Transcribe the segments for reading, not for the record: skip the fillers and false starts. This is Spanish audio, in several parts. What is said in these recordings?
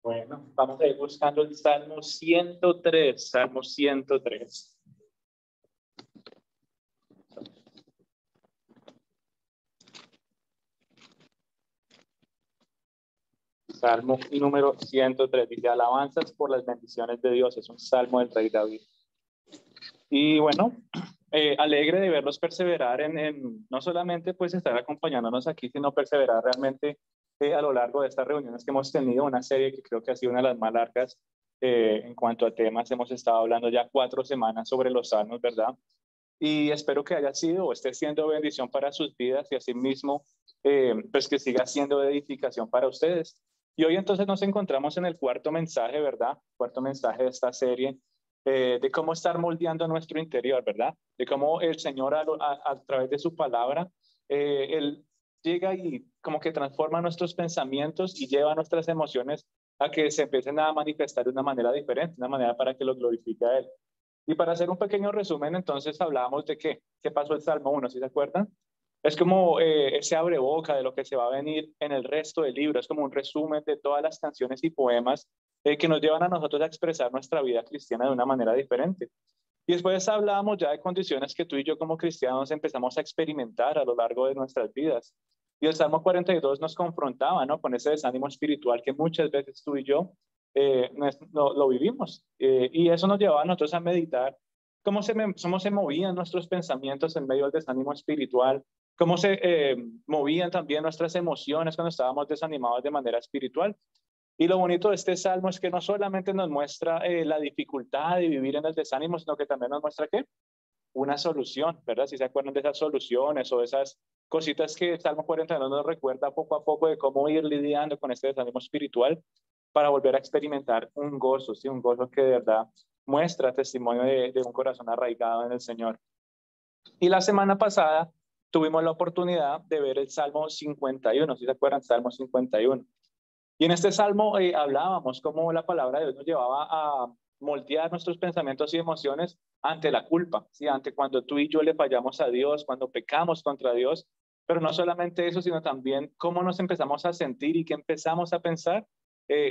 Bueno, vamos a ir buscando el Salmo 103, Salmo 103. Salmo número 103, dice, alabanzas por las bendiciones de Dios, es un salmo del rey David. Y bueno, alegre de verlos perseverar en no solamente pues estar acompañándonos aquí, sino perseverar realmente a lo largo de estas reuniones que hemos tenido, una serie que creo que ha sido una de las más largas en cuanto a temas. Hemos estado hablando ya 4 semanas sobre los salmos, ¿verdad? Y espero que haya sido o esté siendo bendición para sus vidas y asimismo pues que siga siendo de edificación para ustedes. Y hoy entonces nos encontramos en el cuarto mensaje, ¿verdad? Cuarto mensaje de esta serie, de cómo estar moldeando nuestro interior, ¿verdad? De cómo el Señor a través de su palabra, Él llega y como que transforma nuestros pensamientos y lleva nuestras emociones a que se empiecen a manifestar de una manera diferente, una manera para que lo glorifique a Él. Y para hacer un pequeño resumen, entonces hablábamos de qué pasó el Salmo 1, ¿sí se acuerdan? Es como ese abreboca de lo que se va a venir en el resto del libro, es como un resumen de todas las canciones y poemas que nos llevan a nosotros a expresar nuestra vida cristiana de una manera diferente. Y después hablábamos ya de condiciones que tú y yo como cristianos empezamos a experimentar a lo largo de nuestras vidas. Y el Salmo 42 nos confrontaba, ¿no? Con ese desánimo espiritual que muchas veces tú y yo lo vivimos. Y eso nos llevaba a nosotros a meditar cómo se movían nuestros pensamientos en medio del desánimo espiritual, cómo se movían también nuestras emociones cuando estábamos desanimados de manera espiritual. Y lo bonito de este salmo es que no solamente nos muestra la dificultad de vivir en el desánimo, sino que también nos muestra ¿qué? Una solución, ¿verdad? Si se acuerdan de esas soluciones o esas cositas que el Salmo 42 nos recuerda poco a poco de cómo ir lidiando con este desánimo espiritual para volver a experimentar un gozo, ¿sí? Un gozo que de verdad muestra testimonio de un corazón arraigado en el Señor. Y la semana pasada tuvimos la oportunidad de ver el Salmo 51, ¿sí se acuerdan? Salmo 51. Y en este salmo hablábamos cómo la palabra de Dios nos llevaba a moldear nuestros pensamientos y emociones ante la culpa, ¿sí? Ante cuando tú y yo le fallamos a Dios, cuando pecamos contra Dios, pero no solamente eso, sino también cómo nos empezamos a sentir y qué empezamos a pensar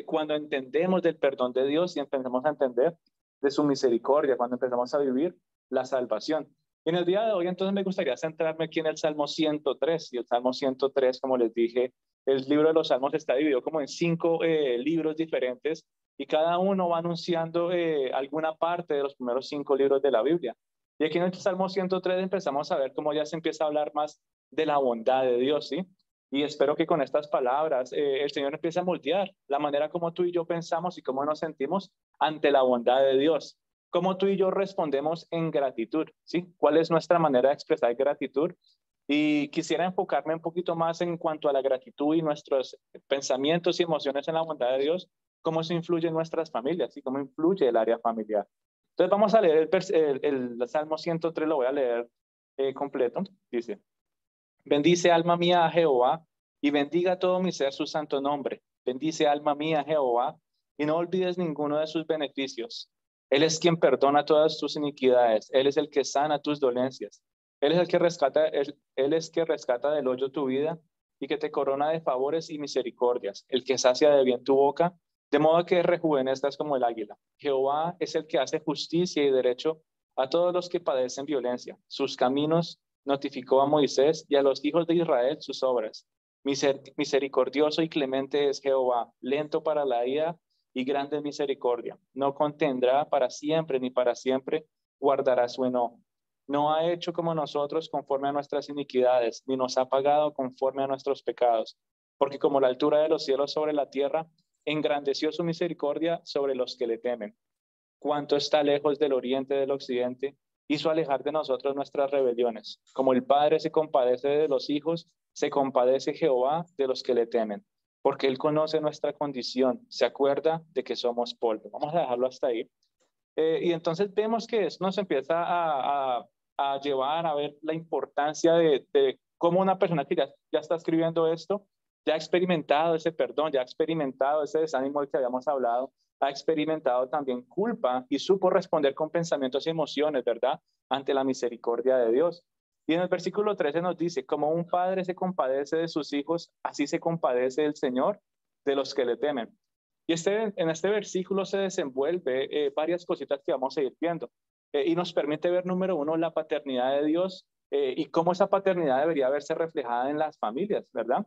cuando entendemos del perdón de Dios y empezamos a entender de su misericordia, cuando empezamos a vivir la salvación. Y en el día de hoy entonces me gustaría centrarme aquí en el Salmo 103, y el Salmo 103, como les dije, el libro de los Salmos está dividido como en 5 libros diferentes y cada uno va anunciando alguna parte de los primeros 5 libros de la Biblia. Y aquí en el Salmo 103 empezamos a ver cómo ya se empieza a hablar más de la bondad de Dios, ¿sí? Y espero que con estas palabras el Señor empiece a moldear la manera como tú y yo pensamos y cómo nos sentimos ante la bondad de Dios. Cómo tú y yo respondemos en gratitud, ¿sí? ¿Cuál es nuestra manera de expresar gratitud? Y quisiera enfocarme un poquito más en cuanto a la gratitud y nuestros pensamientos y emociones en la bondad de Dios, cómo eso influye en nuestras familias y cómo influye el área familiar. Entonces vamos a leer el Salmo 103, lo voy a leer completo. Dice, bendice alma mía a Jehová y bendiga todo mi ser su santo nombre. Bendice alma mía a Jehová y no olvides ninguno de sus beneficios. Él es quien perdona todas tus iniquidades. Él es el que sana tus dolencias. Él es el que rescata, él es que rescata del hoyo tu vida y que te corona de favores y misericordias. El que sacia de bien tu boca, de modo que rejuvenezcas como el águila. Jehová es el que hace justicia y derecho a todos los que padecen violencia. Sus caminos notificó a Moisés y a los hijos de Israel sus obras. Misericordioso y clemente es Jehová, lento para la ira y grande en misericordia. No contendrá para siempre, ni para siempre guardará su enojo. No ha hecho como nosotros conforme a nuestras iniquidades, ni nos ha pagado conforme a nuestros pecados. Porque como la altura de los cielos sobre la tierra, engrandeció su misericordia sobre los que le temen. Cuánto está lejos del oriente del occidente, hizo alejar de nosotros nuestras rebeliones. Como el Padre se compadece de los hijos, se compadece Jehová de los que le temen, porque Él conoce nuestra condición, se acuerda de que somos polvo. Vamos a dejarlo hasta ahí. Y entonces vemos que eso nos empieza a llevar a ver la importancia de cómo una persona que ya está escribiendo esto, ya ha experimentado ese perdón, ya ha experimentado ese desánimo del que habíamos hablado, ha experimentado también culpa y supo responder con pensamientos y emociones, ¿verdad? Ante la misericordia de Dios. Y en el versículo 13 nos dice, como un padre se compadece de sus hijos, así se compadece el Señor de los que le temen. Y en este versículo se desenvuelve varias cositas que vamos a ir viendo. Y nos permite ver, número uno, la paternidad de Dios y cómo esa paternidad debería verse reflejada en las familias, ¿verdad?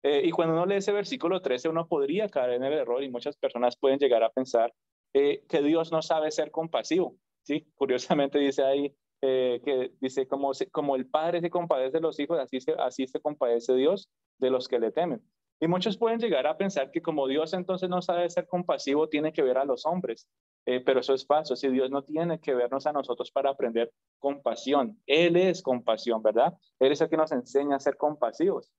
Y cuando uno lee ese versículo 13, uno podría caer en el error y muchas personas pueden llegar a pensar que Dios no sabe ser compasivo, ¿sí? Curiosamente dice ahí que dice como el Padre se compadece de los hijos, así se compadece Dios de los que le temen. Y muchos pueden llegar a pensar que como Dios entonces no sabe ser compasivo, tiene que ver a los hombres. Pero eso es falso. Si Dios no tiene que vernos a nosotros para aprender compasión, Él es compasión, ¿verdad? Él es el que nos enseña a ser compasivos.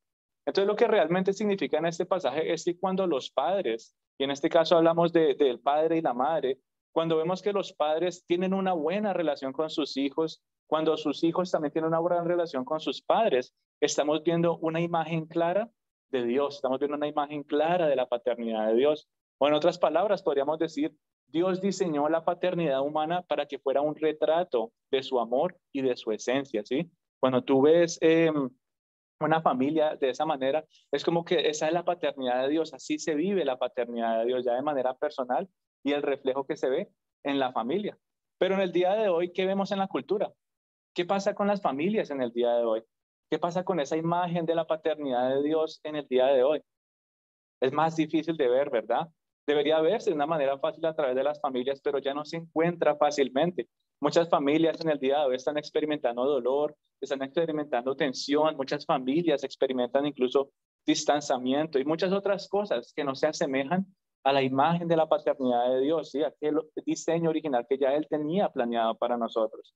Entonces, lo que realmente significa en este pasaje es que cuando los padres, y en este caso hablamos del padre y la madre, cuando vemos que los padres tienen una buena relación con sus hijos, cuando sus hijos también tienen una buena relación con sus padres, estamos viendo una imagen clara de Dios, estamos viendo una imagen clara de la paternidad de Dios. O en otras palabras, podríamos decir, Dios diseñó la paternidad humana para que fuera un retrato de su amor y de su esencia, ¿sí? Cuando tú ves una familia de esa manera, es como que esa es la paternidad de Dios, así se vive la paternidad de Dios ya de manera personal y el reflejo que se ve en la familia. Pero en el día de hoy, ¿qué vemos en la cultura? ¿Qué pasa con las familias en el día de hoy? ¿Qué pasa con esa imagen de la paternidad de Dios en el día de hoy? Es más difícil de ver, ¿verdad? Debería verse de una manera fácil a través de las familias, pero ya no se encuentra fácilmente. Muchas familias en el día de hoy están experimentando dolor, están experimentando tensión, muchas familias experimentan incluso distanciamiento y muchas otras cosas que no se asemejan a la imagen de la paternidad de Dios, ¿sí? Aquel diseño original que ya Él tenía planeado para nosotros.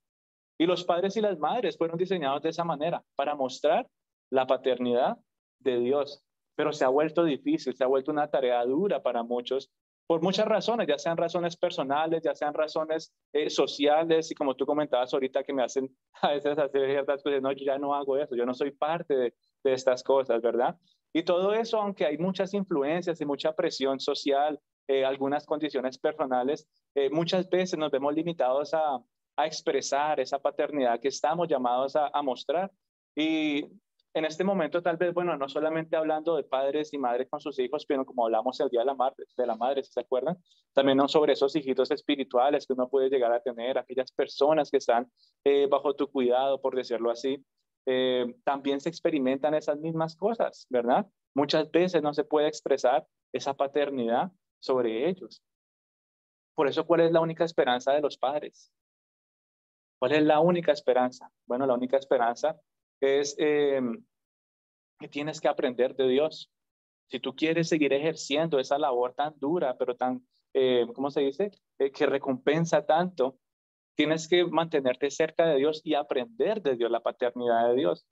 Y los padres y las madres fueron diseñados de esa manera, para mostrar la paternidad de Dios. Pero se ha vuelto difícil, se ha vuelto una tarea dura para muchos, por muchas razones, ya sean razones personales, ya sean razones sociales, y como tú comentabas ahorita que me hacen a veces hacer ciertas cosas, no, yo ya no hago eso, yo no soy parte de estas cosas, ¿verdad? Y todo eso, aunque hay muchas influencias y mucha presión social, algunas condiciones personales, muchas veces nos vemos limitados a expresar esa paternidad que estamos llamados a mostrar. Y en este momento tal vez, bueno, no solamente hablando de padres y madres con sus hijos, pero como hablamos el Día de la madre, ¿si se acuerdan? También no sobre esos hijitos espirituales que uno puede llegar a tener, aquellas personas que están bajo tu cuidado, por decirlo así, también se experimentan esas mismas cosas, ¿verdad? Muchas veces no se puede expresar esa paternidad sobre ellos. Por eso, ¿cuál es la única esperanza de los padres? ¿Cuál es la única esperanza? Bueno, la única esperanza es que tienes que aprender de Dios. Si tú quieres seguir ejerciendo esa labor tan dura, pero tan, ¿cómo se dice? Que recompensa tanto, tienes que mantenerte cerca de Dios y aprender de Dios, la paternidad de Dios.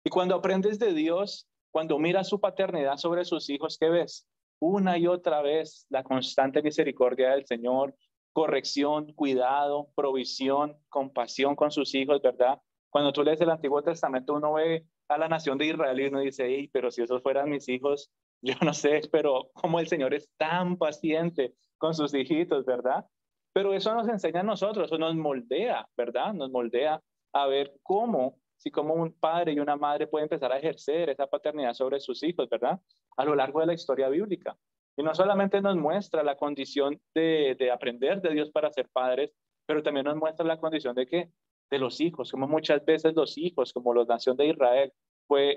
Y cuando aprendes de Dios, cuando miras su paternidad sobre sus hijos, ¿qué ves? Una y otra vez la constante misericordia del Señor, corrección, cuidado, provisión, compasión con sus hijos, ¿verdad? Cuando tú lees el Antiguo Testamento, uno ve a la nación de Israel y uno dice, hey, pero si esos fueran mis hijos, yo no sé, pero cómo el Señor es tan paciente con sus hijitos, ¿verdad? Pero eso nos enseña a nosotros, eso nos moldea, ¿verdad? Nos moldea a ver cómo, si como un padre y una madre pueden empezar a ejercer esa paternidad sobre sus hijos, ¿verdad? A lo largo de la historia bíblica. Y no solamente nos muestra la condición de aprender de Dios para ser padres, pero también nos muestra la condición de que de los hijos, como muchas veces los hijos, como la nación de Israel, fue,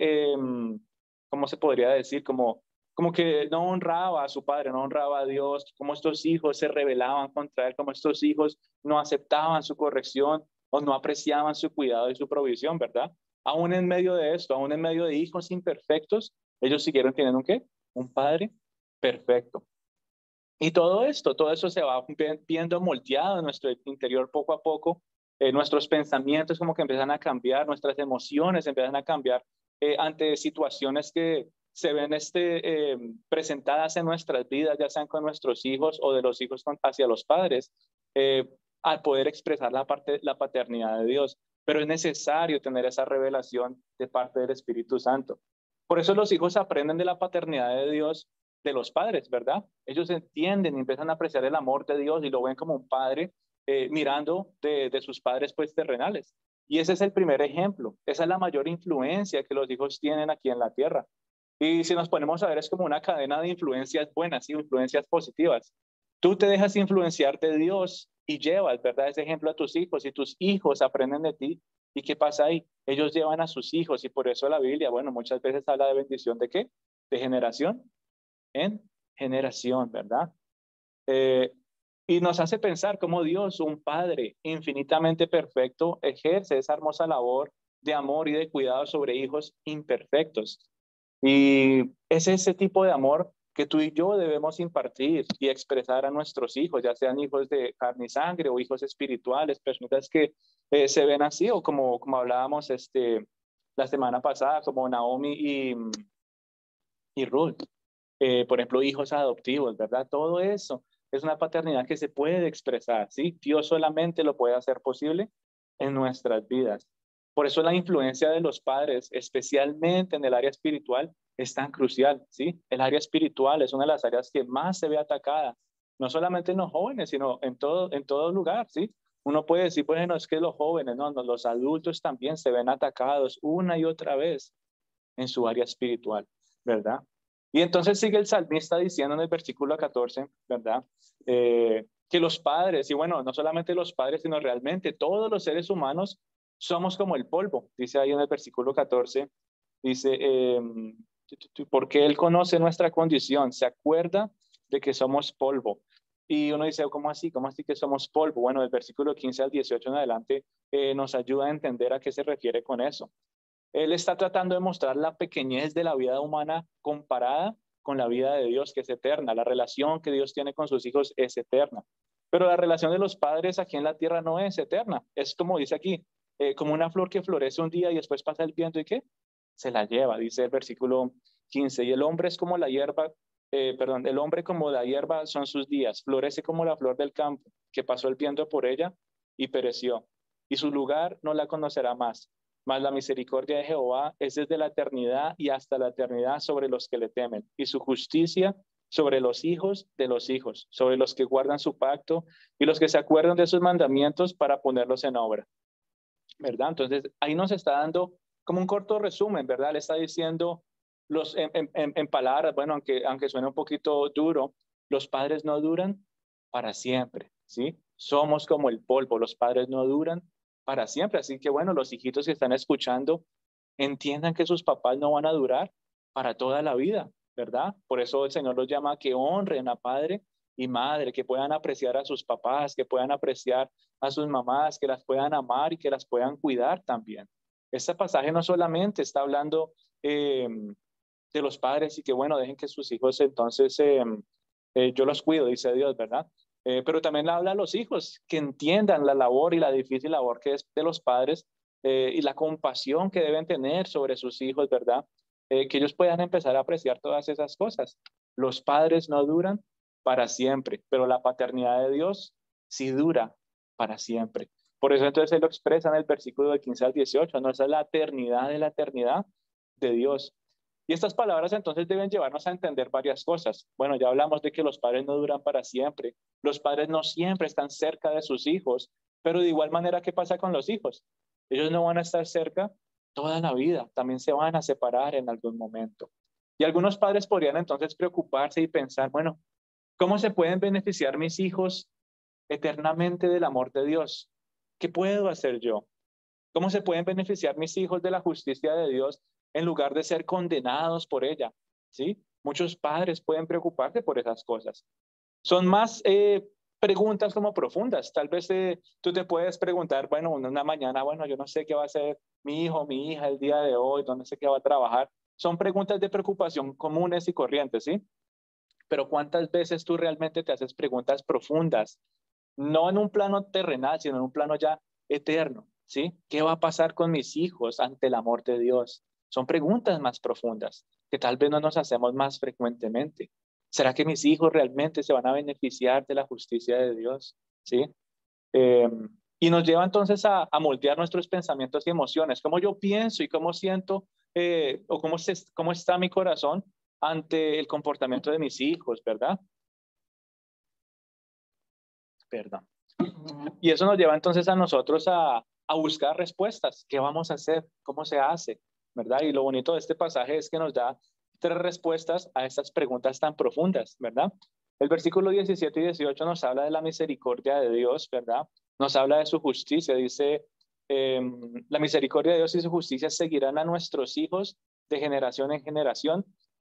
¿cómo se podría decir? Como que no honraba a su padre, no honraba a Dios, como estos hijos se rebelaban contra él, como estos hijos no aceptaban su corrección o no apreciaban su cuidado y su provisión, ¿verdad? Aún en medio de esto, aún en medio de hijos imperfectos, ellos siguieron teniendo un qué? Un padre perfecto. Y todo eso se va viendo moldeado en nuestro interior poco a poco. Nuestros pensamientos como que empiezan a cambiar, nuestras emociones empiezan a cambiar ante situaciones que se ven presentadas en nuestras vidas, ya sean con nuestros hijos o de los hijos hacia los padres, eh, al poder expresar la paternidad de Dios. Pero es necesario tener esa revelación de parte del Espíritu Santo. Por eso los hijos aprenden de la paternidad de Dios de los padres, ¿verdad? Ellos entienden y empiezan a apreciar el amor de Dios y lo ven como un padre mirando de sus padres pues terrenales. Y ese es el primer ejemplo, esa es la mayor influencia que los hijos tienen aquí en la tierra. Y si nos ponemos a ver, es como una cadena de influencias buenas y influencias positivas. Tú te dejas influenciar de Dios y llevas, ¿verdad? Ese ejemplo a tus hijos y tus hijos aprenden de ti. ¿Y qué pasa ahí? Ellos llevan a sus hijos y por eso la Biblia, bueno, muchas veces habla de bendición de qué? De generación en generación, ¿verdad? Eh, y nos hace pensar cómo Dios, un Padre infinitamente perfecto, ejerce esa hermosa labor de amor y de cuidado sobre hijos imperfectos. Y es ese tipo de amor que tú y yo debemos impartir y expresar a nuestros hijos, ya sean hijos de carne y sangre o hijos espirituales, personas que se ven así, o como hablábamos la semana pasada, como Naomi y Ruth, por ejemplo, hijos adoptivos, ¿verdad? Todo eso es una paternidad que se puede expresar, ¿sí? Dios solamente lo puede hacer posible en nuestras vidas. Por eso la influencia de los padres, especialmente en el área espiritual, es tan crucial, ¿sí? El área espiritual es una de las áreas que más se ve atacada, no solamente en los jóvenes, sino en todo lugar, ¿sí? Uno puede decir, bueno, es que los jóvenes, no, los adultos también se ven atacados una y otra vez en su área espiritual, ¿verdad? Y entonces sigue el salmista diciendo en el versículo 14, ¿verdad? Que los padres, y bueno, no solamente los padres, sino realmente todos los seres humanos somos como el polvo, dice ahí en el versículo 14, dice, porque Él conoce nuestra condición, se acuerda de que somos polvo. Y uno dice, ¿cómo así? ¿Cómo así que somos polvo? Bueno, el versículo 15 al 18 en adelante nos ayuda a entender a qué se refiere con eso. Él está tratando de mostrar la pequeñez de la vida humana comparada con la vida de Dios, que es eterna. La relación que Dios tiene con sus hijos es eterna. Pero la relación de los padres aquí en la tierra no es eterna. Es como dice aquí, como una flor que florece un día y después pasa el viento y ¿qué? Se la lleva, dice el versículo 15. Y el hombre es como la hierba, el hombre como la hierba son sus días, florece como la flor del campo, que pasó el viento por ella y pereció. Y su lugar no la conocerá más. Mas la misericordia de Jehová es desde la eternidad y hasta la eternidad sobre los que le temen, y su justicia sobre los hijos de los hijos, sobre los que guardan su pacto y los que se acuerdan de sus mandamientos para ponerlos en obra, ¿verdad? Entonces, ahí nos está dando como un corto resumen, ¿verdad? Le está diciendo en palabras, bueno, aunque suene un poquito duro, los padres no duran para siempre, ¿sí? Somos como el polvo, los padres no duran para siempre, así que bueno, los hijitos que están escuchando, entiendan que sus papás no van a durar para toda la vida, ¿verdad? Por eso el Señor los llama a que honren a padre y madre, que puedan apreciar a sus papás, que puedan apreciar a sus mamás, que las puedan amar y que las puedan cuidar también. Este pasaje no solamente está hablando de los padres y que bueno, dejen que sus hijos entonces yo los cuido, dice Dios, ¿verdad? Pero también habla a los hijos que entiendan la labor y la difícil labor que es de los padres y la compasión que deben tener sobre sus hijos, ¿verdad? Que ellos puedan empezar a apreciar todas esas cosas. Los padres no duran para siempre, pero la paternidad de Dios sí dura para siempre. Por eso entonces él lo expresa en el versículo de 15 al 18, ¿no? Esa es la eternidad de la eternidad de Dios. Y estas palabras entonces deben llevarnos a entender varias cosas. Bueno, ya hablamos de que los padres no duran para siempre, los padres no siempre están cerca de sus hijos, pero de igual manera, ¿qué pasa con los hijos? Ellos no van a estar cerca toda la vida, también se van a separar en algún momento. Y algunos padres podrían entonces preocuparse y pensar, bueno, ¿cómo se pueden beneficiar mis hijos eternamente del amor de Dios? ¿Qué puedo hacer yo? ¿Cómo se pueden beneficiar mis hijos de la justicia de Dios en lugar de ser condenados por ella? ¿Sí? Muchos padres pueden preocuparse por esas cosas. Son más preguntas como profundas. Tal vez tú te puedes preguntar, bueno, una mañana, bueno, yo no sé qué va a hacer mi hijo, mi hija el día de hoy, no sé qué va a trabajar. Son preguntas de preocupación comunes y corrientes, ¿sí? Pero ¿cuántas veces tú realmente te haces preguntas profundas? No en un plano terrenal, sino en un plano ya eterno, ¿sí? ¿Qué va a pasar con mis hijos ante el amor de Dios? Son preguntas más profundas que tal vez no nos hacemos más frecuentemente. ¿Será que mis hijos realmente se van a beneficiar de la justicia de Dios? ¿Sí? Eh, y nos lleva entonces a moldear nuestros pensamientos y emociones, cómo yo pienso y cómo siento o cómo está mi corazón ante el comportamiento de mis hijos, ¿verdad? Perdón. Y eso nos lleva entonces a nosotros a buscar respuestas. ¿Qué vamos a hacer? ¿Cómo se hace? ¿Verdad? Y lo bonito de este pasaje es que nos da tres respuestas a estas preguntas tan profundas, ¿verdad? El versículo 17 y 18 nos habla de la misericordia de Dios, ¿verdad? Nos habla de su justicia, dice, la misericordia de Dios y su justicia seguirán a nuestros hijos de generación en generación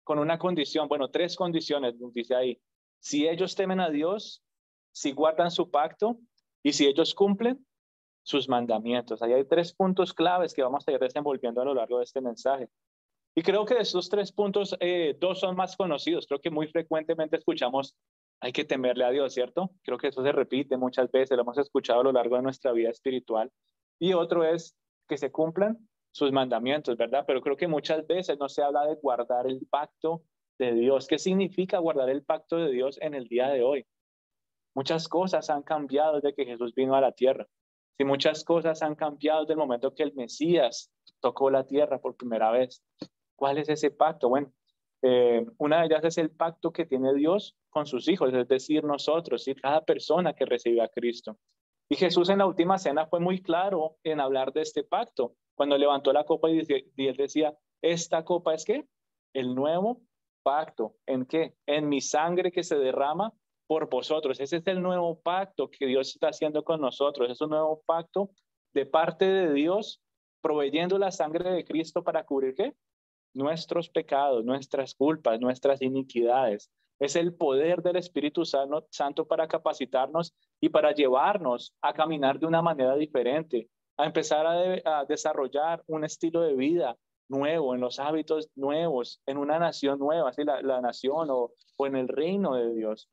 con una condición, bueno, tres condiciones, dice ahí. Si ellos temen a Dios, si guardan su pacto y si ellos cumplen sus mandamientos. Ahí hay tres puntos claves que vamos a ir desenvolviendo a lo largo de este mensaje. Y creo que de esos tres puntos, dos son más conocidos. Creo que muy frecuentemente escuchamos, hay que temerle a Dios, ¿cierto? Creo que eso se repite muchas veces, lo hemos escuchado a lo largo de nuestra vida espiritual. Y otro es que se cumplan sus mandamientos, ¿verdad? Pero creo que muchas veces no se habla de guardar el pacto de Dios. ¿Qué significa guardar el pacto de Dios en el día de hoy? Muchas cosas han cambiado desde que Jesús vino a la tierra. Si muchas cosas han cambiado desde el momento que el Mesías tocó la tierra por primera vez. ¿Cuál es ese pacto? Bueno, una de ellas es el pacto que tiene Dios con sus hijos, es decir, nosotros y cada persona que recibe a Cristo. Y Jesús en la última cena fue muy claro en hablar de este pacto. Cuando levantó la copa y él decía, ¿esta copa es qué? El nuevo pacto. ¿En qué? En mi sangre que se derrama por vosotros. Ese es el nuevo pacto que Dios está haciendo con nosotros. Es un nuevo pacto de parte de Dios, proveyendo la sangre de Cristo para cubrir ¿qué? Nuestros pecados, nuestras culpas, nuestras iniquidades. Es el poder del Espíritu Santo para capacitarnos y para llevarnos a caminar de una manera diferente, a empezar a desarrollar un estilo de vida nuevo, en los hábitos nuevos, en una nación nueva, así la nación o en el reino de Dios.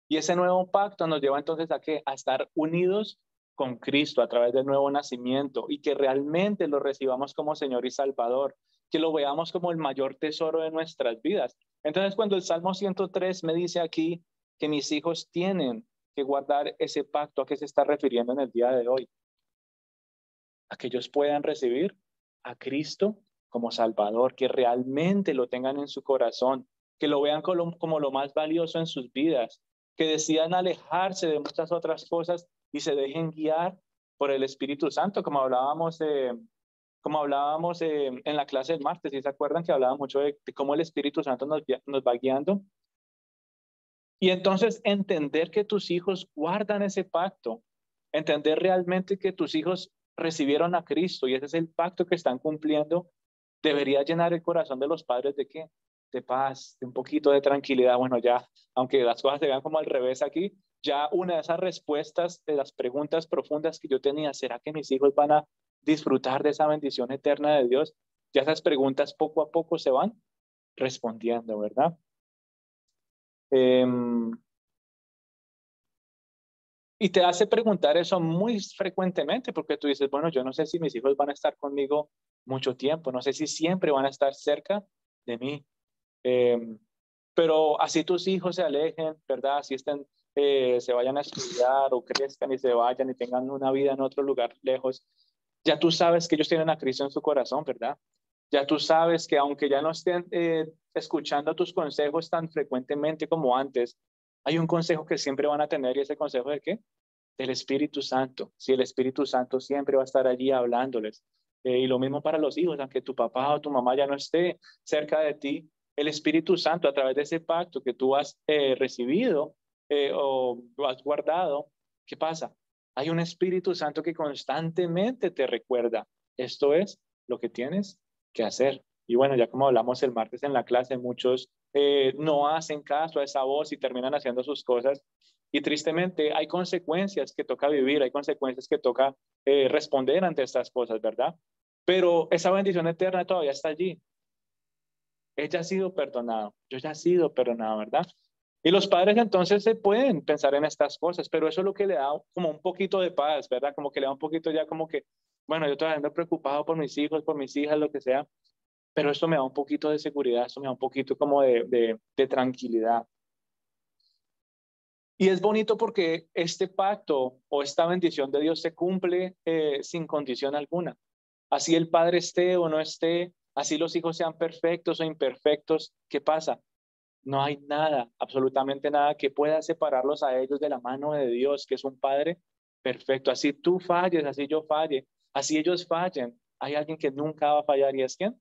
Y ese nuevo pacto nos lleva entonces a ¿qué? A estar unidos con Cristo a través del nuevo nacimiento y que realmente lo recibamos como Señor y Salvador, que lo veamos como el mayor tesoro de nuestras vidas. Entonces, cuando el Salmo 103 me dice aquí que mis hijos tienen que guardar ese pacto, ¿a qué se está refiriendo en el día de hoy? A que ellos puedan recibir a Cristo como Salvador, que realmente lo tengan en su corazón, que lo vean como lo más valioso en sus vidas, que decidan alejarse de muchas otras cosas y se dejen guiar por el Espíritu Santo, como hablábamos en la clase del martes, ¿sí se acuerdan que hablaba mucho de cómo el Espíritu Santo nos va guiando? Y entonces entender que tus hijos guardan ese pacto, entender realmente que tus hijos recibieron a Cristo y ese es el pacto que están cumpliendo, debería llenar el corazón de los padres de qué? De paz, de un poquito de tranquilidad. Bueno, ya, aunque las cosas se vean como al revés aquí, ya una de esas respuestas de las preguntas profundas que yo tenía, ¿será que mis hijos van a disfrutar de esa bendición eterna de Dios? Ya esas preguntas poco a poco se van respondiendo, ¿verdad? Y te hace preguntar eso muy frecuentemente porque tú dices, bueno, yo no sé si mis hijos van a estar conmigo mucho tiempo, no sé si siempre van a estar cerca de mí. Eh, pero así tus hijos se alejen, ¿verdad? Así se vayan a estudiar o crezcan y se vayan y tengan una vida en otro lugar lejos. Ya tú sabes que ellos tienen a Cristo en su corazón, ¿verdad? Ya tú sabes que aunque ya no estén escuchando tus consejos tan frecuentemente como antes, hay un consejo que siempre van a tener y ese consejo de qué? Del Espíritu Santo. Si el Espíritu Santo siempre va a estar allí hablándoles. Y lo mismo para los hijos, aunque tu papá o tu mamá ya no esté cerca de ti, el Espíritu Santo a través de ese pacto que tú has recibido o has guardado, ¿qué pasa? Hay un Espíritu Santo que constantemente te recuerda, esto es lo que tienes que hacer. Y bueno, ya como hablamos el martes en la clase, muchos no hacen caso a esa voz y terminan haciendo sus cosas. Y tristemente hay consecuencias que toca vivir, hay consecuencias que toca responder ante estas cosas, ¿verdad? Pero esa bendición eterna todavía está allí. Ella ha sido perdonado, yo ya he sido perdonado, ¿verdad? Y los padres entonces se pueden pensar en estas cosas, pero eso es lo que le da como un poquito de paz, ¿verdad? Como que le da un poquito ya como que, bueno, yo todavía me he preocupado por mis hijos, por mis hijas, lo que sea, pero esto me da un poquito de seguridad, esto me da un poquito como de tranquilidad. Y es bonito porque este pacto o esta bendición de Dios se cumple sin condición alguna. Así el padre esté o no esté, así los hijos sean perfectos o imperfectos, ¿qué pasa? No hay nada, absolutamente nada que pueda separarlos a ellos de la mano de Dios, que es un Padre perfecto. Así tú falles, así yo falle, así ellos fallen. Hay alguien que nunca va a fallar y es ¿quién?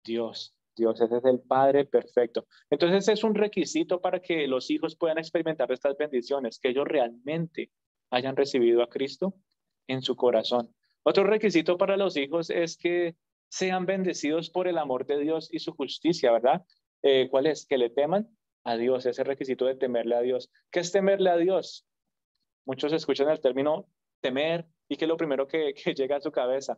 Dios. Dios, ese es el Padre perfecto. Entonces es un requisito para que los hijos puedan experimentar estas bendiciones, que ellos realmente hayan recibido a Cristo en su corazón. Otro requisito para los hijos es que sean bendecidos por el amor de Dios y su justicia, ¿verdad? ¿Cuál es? Que le teman a Dios, ese requisito de temerle a Dios. ¿Qué es temerle a Dios? Muchos escuchan el término temer y que es lo primero que llega a su cabeza.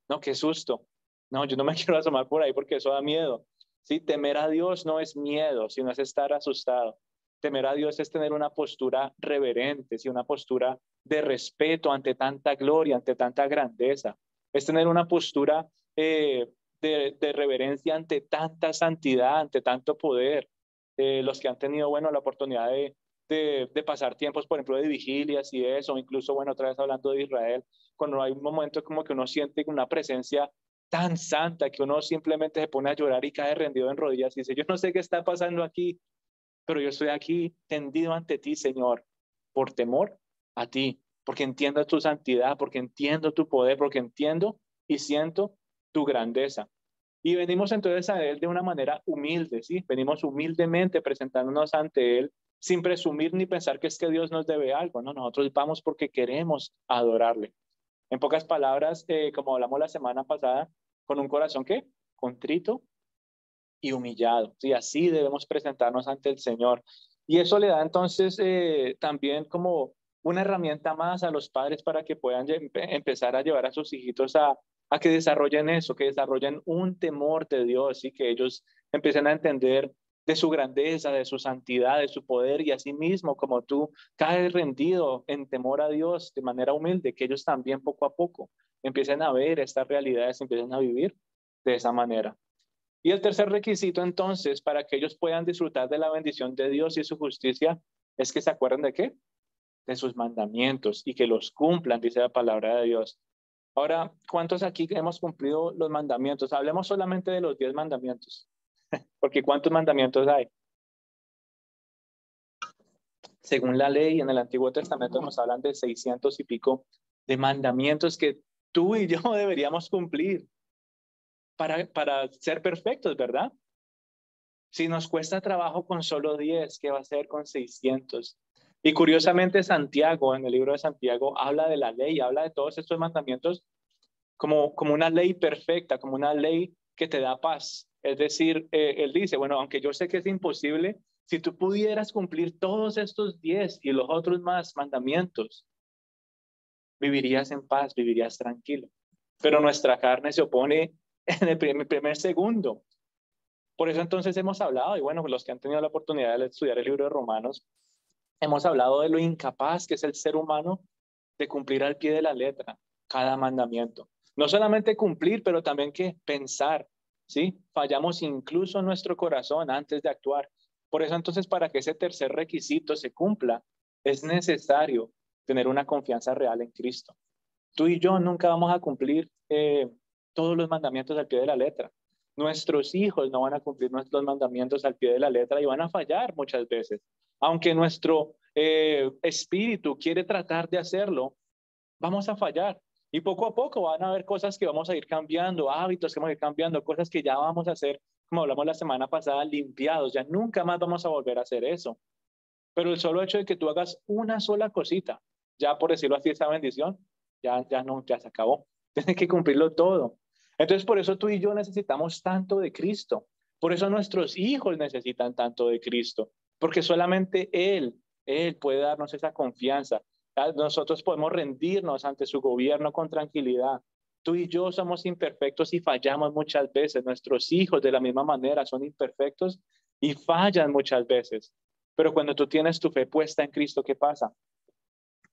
No, qué susto. No, yo no me quiero asomar por ahí porque eso da miedo. Sí, temer a Dios no es miedo, sino es estar asustado. Temer a Dios es tener una postura reverente, ¿sí? Una postura de respeto ante tanta gloria, ante tanta grandeza. Es tener una postura de reverencia ante tanta santidad, ante tanto poder. Los que han tenido, bueno, la oportunidad de pasar tiempos, por ejemplo, de vigilias y eso, incluso, bueno, otra vez hablando de Israel, cuando hay un momento como que uno siente una presencia tan santa que uno simplemente se pone a llorar y cae rendido en rodillas y dice, yo no sé qué está pasando aquí, pero yo estoy aquí tendido ante ti, Señor, por temor a ti, porque entiendo tu santidad, porque entiendo tu poder, porque entiendo y siento tu grandeza. Y venimos entonces a Él de una manera humilde, ¿sí? Venimos humildemente presentándonos ante Él sin presumir ni pensar que es que Dios nos debe algo, ¿no? Nosotros vamos porque queremos adorarle. En pocas palabras, como hablamos la semana pasada, con un corazón ¿qué? Contrito y humillado. Sí, así debemos presentarnos ante el Señor. Y eso le da entonces también como una herramienta más a los padres para que puedan empezar a llevar a sus hijitos a que desarrollen eso, que desarrollen un temor de Dios y que ellos empiecen a entender de su grandeza, de su santidad, de su poder y así mismo como tú caes rendido en temor a Dios de manera humilde, que ellos también poco a poco empiecen a ver estas realidades, empiecen a vivir de esa manera. Y el tercer requisito entonces para que ellos puedan disfrutar de la bendición de Dios y su justicia es que se acuerden de qué? De sus mandamientos y que los cumplan, dice la palabra de Dios. Ahora, ¿cuántos aquí hemos cumplido los mandamientos? Hablemos solamente de los 10 mandamientos, porque ¿cuántos mandamientos hay? Según la ley en el Antiguo Testamento nos hablan de 600 y pico de mandamientos que tú y yo deberíamos cumplir para ser perfectos, ¿verdad? Si nos cuesta trabajo con solo 10, ¿qué va a ser con 600? Y curiosamente Santiago, en el libro de Santiago, habla de la ley, habla de todos estos mandamientos como una ley perfecta, como una ley que te da paz. Es decir, él dice, bueno, aunque yo sé que es imposible, si tú pudieras cumplir todos estos 10 y los otros más mandamientos, vivirías en paz, vivirías tranquilo. Pero nuestra carne se opone en el primer segundo. Por eso entonces hemos hablado, y bueno, los que han tenido la oportunidad de estudiar el libro de Romanos, hemos hablado de lo incapaz que es el ser humano de cumplir al pie de la letra cada mandamiento. No solamente cumplir, pero también que pensar, ¿sí? Fallamos incluso en nuestro corazón antes de actuar. Por eso entonces, para que ese tercer requisito se cumpla, es necesario tener una confianza real en Cristo. Tú y yo nunca vamos a cumplir todos los mandamientos al pie de la letra. Nuestros hijos no van a cumplir nuestros mandamientos al pie de la letra y van a fallar muchas veces. Aunque nuestro espíritu quiere tratar de hacerlo, vamos a fallar. Y poco a poco van a haber cosas que vamos a ir cambiando, hábitos que vamos a ir cambiando, cosas que ya vamos a hacer, como hablamos la semana pasada, limpiados. Ya nunca más vamos a volver a hacer eso. Pero el solo hecho de que tú hagas una sola cosita, ya por decirlo así, esa bendición, ya no, ya se acabó. Tienes que cumplirlo todo. Entonces, por eso tú y yo necesitamos tanto de Cristo. Por eso nuestros hijos necesitan tanto de Cristo. Porque solamente Él puede darnos esa confianza. Nosotros podemos rendirnos ante su gobierno con tranquilidad. Tú y yo somos imperfectos y fallamos muchas veces. Nuestros hijos de la misma manera son imperfectos y fallan muchas veces. Pero cuando tú tienes tu fe puesta en Cristo, ¿qué pasa?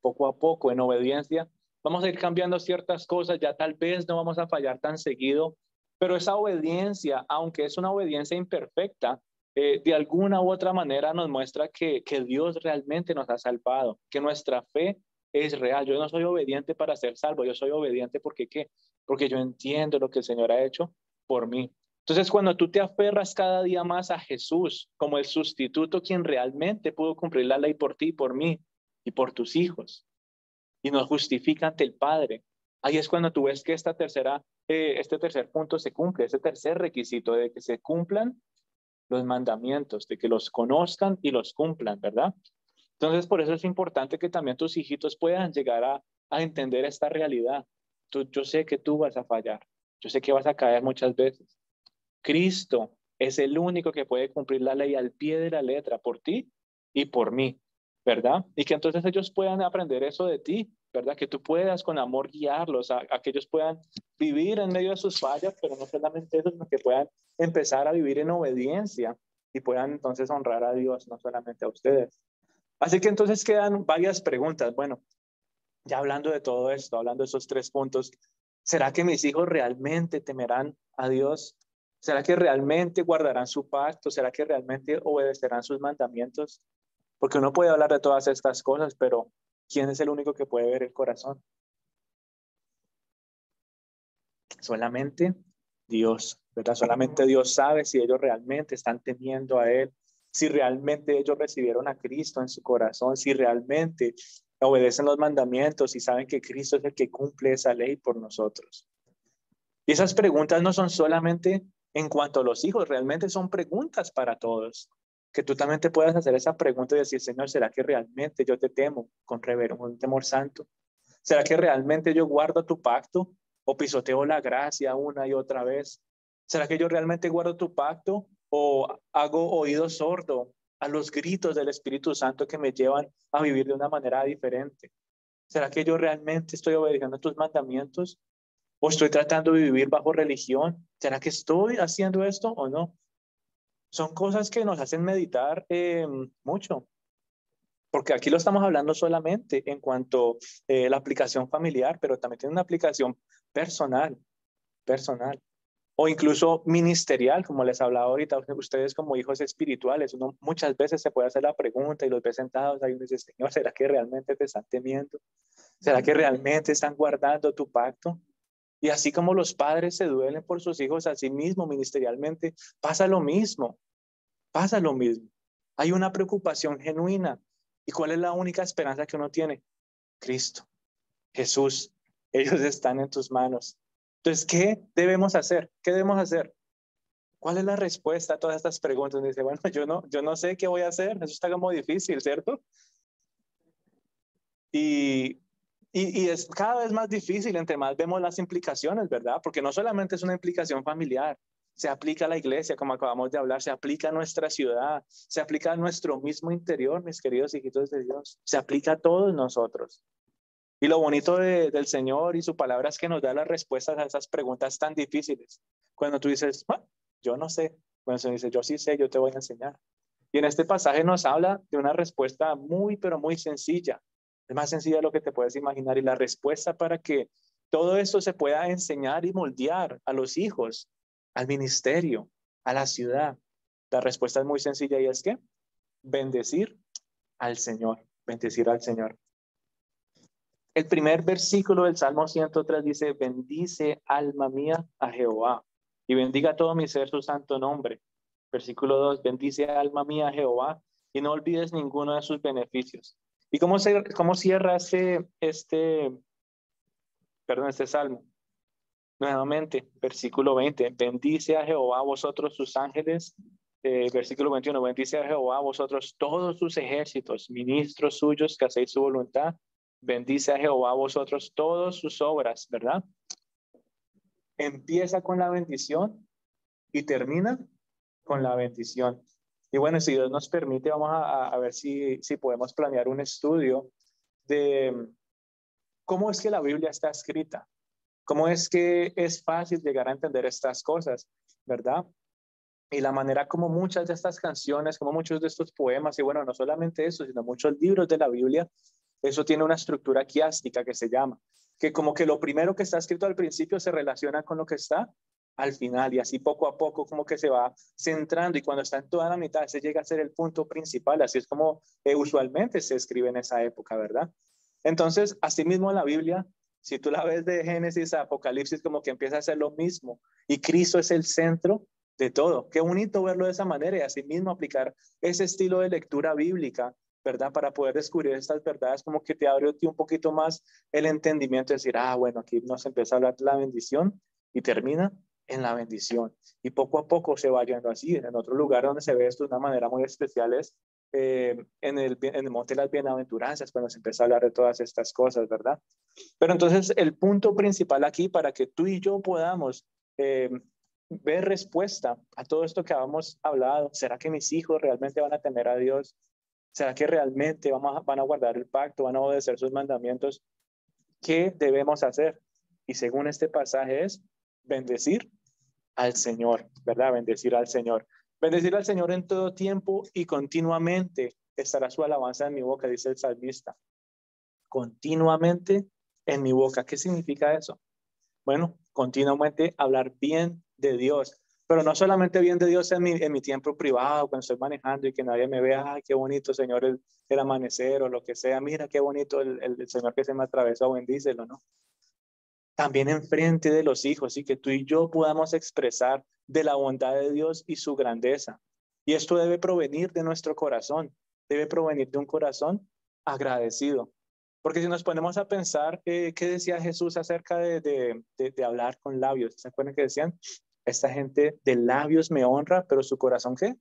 Poco a poco, en obediencia, vamos a ir cambiando ciertas cosas, ya tal vez no vamos a fallar tan seguido, pero esa obediencia, aunque es una obediencia imperfecta, de alguna u otra manera nos muestra que Dios realmente nos ha salvado, que nuestra fe es real. Yo no soy obediente para ser salvo, yo soy obediente porque ¿qué? Porque yo entiendo lo que el Señor ha hecho por mí. Entonces, cuando tú te aferras cada día más a Jesús como el sustituto, quien realmente pudo cumplir la ley por ti y por mí y por tus hijos, y nos justifica ante el Padre, ahí es cuando tú ves que esta tercera este tercer punto se cumple, ese tercer requisito de que se cumplan los mandamientos, de que los conozcan y los cumplan, ¿verdad? Entonces, por eso es importante que también tus hijitos puedan llegar a entender esta realidad. Yo sé que tú vas a fallar, yo sé que vas a caer muchas veces. Cristo es el único que puede cumplir la ley al pie de la letra por ti y por mí, ¿verdad? Y que entonces ellos puedan aprender eso de ti, ¿verdad? Que tú puedas con amor guiarlos, a que ellos puedan vivir en medio de sus fallas, pero no solamente eso, sino que puedan empezar a vivir en obediencia y puedan entonces honrar a Dios, no solamente a ustedes. Así que entonces quedan varias preguntas. Bueno, ya hablando de todo esto, hablando de esos tres puntos, ¿será que mis hijos realmente temerán a Dios? ¿Será que realmente guardarán su pacto? ¿Será que realmente obedecerán sus mandamientos? Porque uno puede hablar de todas estas cosas, pero ¿quién es el único que puede ver el corazón? Solamente Dios, ¿verdad? Solamente Dios sabe si ellos realmente están temiendo a Él, si realmente ellos recibieron a Cristo en su corazón, si realmente obedecen los mandamientos y saben que Cristo es el que cumple esa ley por nosotros. Y esas preguntas no son solamente en cuanto a los hijos, realmente son preguntas para todos. Que tú también te puedas hacer esa pregunta y decir, Señor, ¿será que realmente yo te temo con un temor santo? ¿Será que realmente yo guardo tu pacto o pisoteo la gracia una y otra vez? ¿Será que yo realmente guardo tu pacto o hago oído sordo a los gritos del Espíritu Santo que me llevan a vivir de una manera diferente? ¿Será que yo realmente estoy obedeciendo tus mandamientos o estoy tratando de vivir bajo religión? ¿Será que estoy haciendo esto o no? Son cosas que nos hacen meditar mucho. Porque aquí lo estamos hablando solamente en cuanto a la aplicación familiar, pero también tiene una aplicación personal, personal, o incluso ministerial, como les hablaba ahorita, ustedes como hijos espirituales, uno muchas veces se puede hacer la pregunta y los ve sentados ahí y uno dice, Señor, ¿será que realmente te están temiendo? ¿Será que realmente están guardando tu pacto? Y así como los padres se duelen por sus hijos, así mismo ministerialmente pasa lo mismo. Pasa lo mismo. Hay una preocupación genuina. ¿Y cuál es la única esperanza que uno tiene? Cristo, Jesús. Ellos están en tus manos. Entonces, ¿qué debemos hacer? ¿Qué debemos hacer? ¿Cuál es la respuesta a todas estas preguntas? Uno dice, bueno, yo no sé qué voy a hacer. Eso está como difícil, ¿cierto? Y, y es cada vez más difícil entre más vemos las implicaciones, ¿verdad? Porque no solamente es una implicación familiar, se aplica a la iglesia, como acabamos de hablar, se aplica a nuestra ciudad, se aplica a nuestro mismo interior, mis queridos hijitos de Dios, se aplica a todos nosotros. Y lo bonito del Señor y su palabra es que nos da las respuestas a esas preguntas tan difíciles. Cuando tú dices, "Ah, yo no sé", cuando se dice, yo sí sé, yo te voy a enseñar. Y en este pasaje nos habla de una respuesta muy, pero muy sencilla. Es más sencilla de lo que te puedes imaginar. Y la respuesta para que todo esto se pueda enseñar y moldear a los hijos, al ministerio, a la ciudad. La respuesta es muy sencilla y es que bendecir al Señor, bendecir al Señor. El primer versículo del Salmo 103 dice, bendice alma mía a Jehová y bendiga todo mi ser su santo nombre. Versículo 2, bendice alma mía a Jehová y no olvides ninguno de sus beneficios. ¿Y cómo cierra este salmo? Nuevamente, versículo 20, bendice a Jehová vosotros sus ángeles. Versículo 21, bendice a Jehová vosotros todos sus ejércitos, ministros suyos que hacéis su voluntad. Bendice a Jehová vosotros todas sus obras, ¿verdad? Empieza con la bendición y termina con la bendición. Y bueno, si Dios nos permite, vamos a ver si podemos planear un estudio de cómo es que la Biblia está escrita, cómo es que es fácil llegar a entender estas cosas, ¿verdad? Y la manera como muchas de estas canciones, como muchos de estos poemas, y bueno, no solamente eso, sino muchos libros de la Biblia, eso tiene una estructura quiástica que se llama, que como que lo primero que está escrito al principio se relaciona con lo que está al final y así poco a poco como que se va centrando y cuando está en toda la mitad se llega a ser el punto principal, así es como usualmente se escribe en esa época, ¿verdad? Entonces, asimismo la Biblia, si tú la ves de Génesis a Apocalipsis, como que empieza a ser lo mismo y Cristo es el centro de todo. Qué bonito verlo de esa manera y asimismo aplicar ese estilo de lectura bíblica, ¿verdad? Para poder descubrir estas verdades, como que te abre un poquito más el entendimiento, de decir, ah, bueno, aquí nos empieza a hablar de la bendición y termina en la bendición. Y poco a poco se va yendo así. En otro lugar donde se ve esto de una manera muy especial es en el Monte de las Bienaventuranzas, cuando se empieza a hablar de todas estas cosas, ¿verdad? Pero entonces el punto principal aquí para que tú y yo podamos ver respuesta a todo esto que habíamos hablado, ¿será que mis hijos realmente van a temer a Dios? ¿Será que realmente van a guardar el pacto, van a obedecer sus mandamientos? ¿Qué debemos hacer? Y según este pasaje es bendecir al Señor, ¿verdad? Bendecir al Señor. Bendecir al Señor en todo tiempo y continuamente estará su alabanza en mi boca, dice el salmista. Continuamente en mi boca. ¿Qué significa eso? Bueno, continuamente hablar bien de Dios, pero no solamente bien de Dios en mi tiempo privado, cuando estoy manejando y que nadie me vea, ay, qué bonito, Señor, el amanecer o lo que sea, mira qué bonito el Señor que se me atravesó, bendícelo, ¿no? También enfrente de los hijos y que tú y yo podamos expresar de la bondad de Dios y su grandeza. Y esto debe provenir de nuestro corazón, debe provenir de un corazón agradecido. Porque si nos ponemos a pensar, ¿qué decía Jesús acerca de hablar con labios? ¿Se acuerdan que decían? Esta gente de labios me honra, pero su corazón, ¿qué?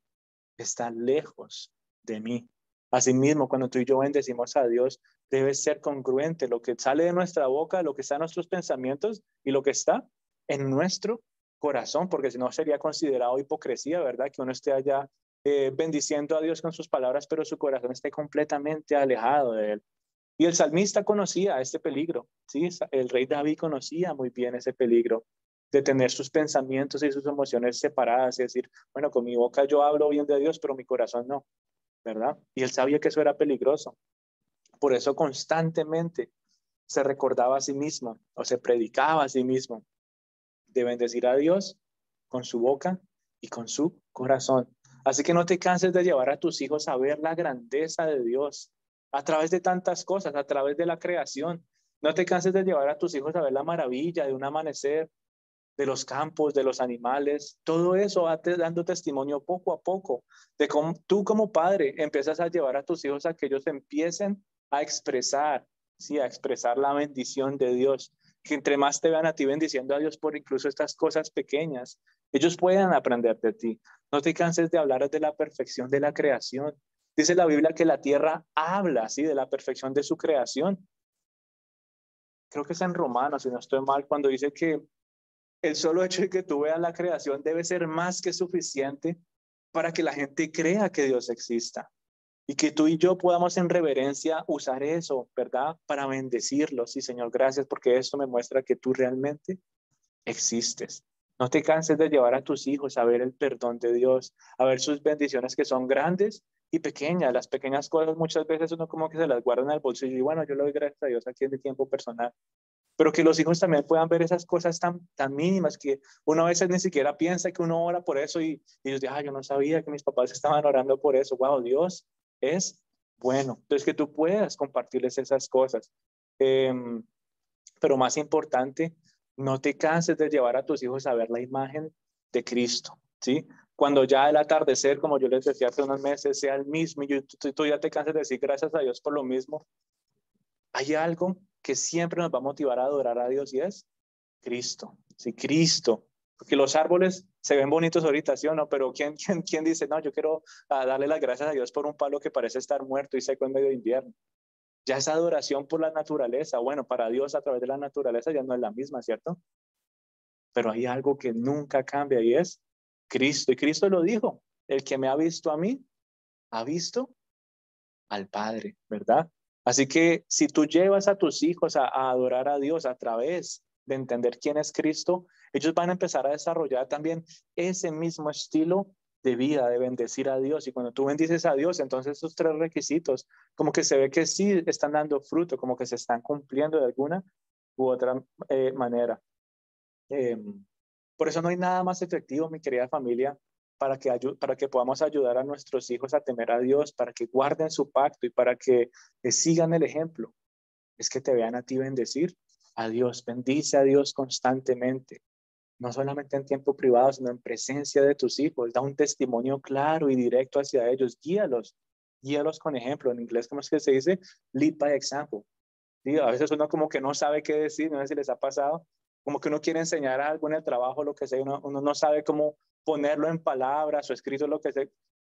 Está lejos de mí. Asimismo, cuando tú y yo bendecimos a Dios, debe ser congruente lo que sale de nuestra boca, lo que está en nuestros pensamientos y lo que está en nuestro corazón, porque si no sería considerado hipocresía, ¿verdad? Que uno esté allá bendiciendo a Dios con sus palabras, pero su corazón esté completamente alejado de él. Y el salmista conocía este peligro, ¿sí? El rey David conocía muy bien ese peligro de tener sus pensamientos y sus emociones separadas y decir, bueno, con mi boca yo hablo bien de Dios, pero mi corazón no, ¿verdad? Y él sabía que eso era peligroso. Por eso constantemente se recordaba a sí mismo o se predicaba a sí mismo de bendecir a Dios con su boca y con su corazón. Así que no te canses de llevar a tus hijos a ver la grandeza de Dios a través de tantas cosas, a través de la creación. No te canses de llevar a tus hijos a ver la maravilla de un amanecer, de los campos, de los animales. Todo eso va dando testimonio poco a poco de cómo tú como padre empiezas a llevar a tus hijos a que ellos empiecen a expresar, sí, a expresar la bendición de Dios. Que entre más te vean a ti bendiciendo a Dios por incluso estas cosas pequeñas, ellos puedan aprender de ti. No te canses de hablar de la perfección de la creación. Dice la Biblia que la tierra habla, sí, de la perfección de su creación. Creo que es en Romanos, si no estoy mal, cuando dice que el solo hecho de que tú veas la creación debe ser más que suficiente para que la gente crea que Dios exista y que tú y yo podamos en reverencia usar eso, ¿verdad? Para bendecirlo. Sí, Señor, gracias porque esto me muestra que tú realmente existes. No te canses de llevar a tus hijos a ver el perdón de Dios, a ver sus bendiciones que son grandes y pequeñas. Las pequeñas cosas muchas veces uno como que se las guarda en el bolsillo y bueno, yo le doy gracias a Dios aquí en mi tiempo personal, pero que los hijos también puedan ver esas cosas tan mínimas que uno a veces ni siquiera piensa que uno ora por eso y ellos dicen, yo no sabía que mis papás estaban orando por eso. Wow, Dios es bueno. Entonces, que tú puedas compartirles esas cosas. Eh, pero más importante, no te canses de llevar a tus hijos a ver la imagen de Cristo, ¿sí? Cuando ya el atardecer, como yo les decía hace unos meses, sea el mismo y tú ya te cansas de decir gracias a Dios por lo mismo, hay algo que siempre nos va a motivar a adorar a Dios y es Cristo. Sí, Cristo. Porque los árboles se ven bonitos ahorita, ¿sí o no? Pero ¿quién dice, no, yo quiero darle las gracias a Dios por un palo que parece estar muerto y seco en medio de invierno? Ya esa adoración por la naturaleza, bueno, para Dios a través de la naturaleza ya no es la misma, ¿cierto? Pero hay algo que nunca cambia y es Cristo. Y Cristo lo dijo, el que me ha visto a mí, ha visto al Padre, ¿verdad? Así que si tú llevas a tus hijos a adorar a Dios a través de entender quién es Cristo, ellos van a empezar a desarrollar también ese mismo estilo de vida, de bendecir a Dios. Y cuando tú bendices a Dios, entonces esos tres requisitos, como que se ve que sí están dando fruto, como que se están cumpliendo de alguna u otra manera. Eh, por eso no hay nada más efectivo, mi querida familia, para que podamos ayudar a nuestros hijos a temer a Dios, para que guarden su pacto y para que sigan el ejemplo. Es que te vean a ti bendecir a Dios. Bendice a Dios constantemente, no solamente en tiempo privado, sino en presencia de tus hijos. Da un testimonio claro y directo hacia ellos. Guíalos con ejemplo. En inglés, ¿cómo es que se dice? Lead by example. ¿Sí? A veces uno como que no sabe qué decir, no sé si les ha pasado, como que uno quiere enseñar algo en el trabajo, lo que sea, uno no sabe cómo ponerlo en palabras o escrito, lo que sea.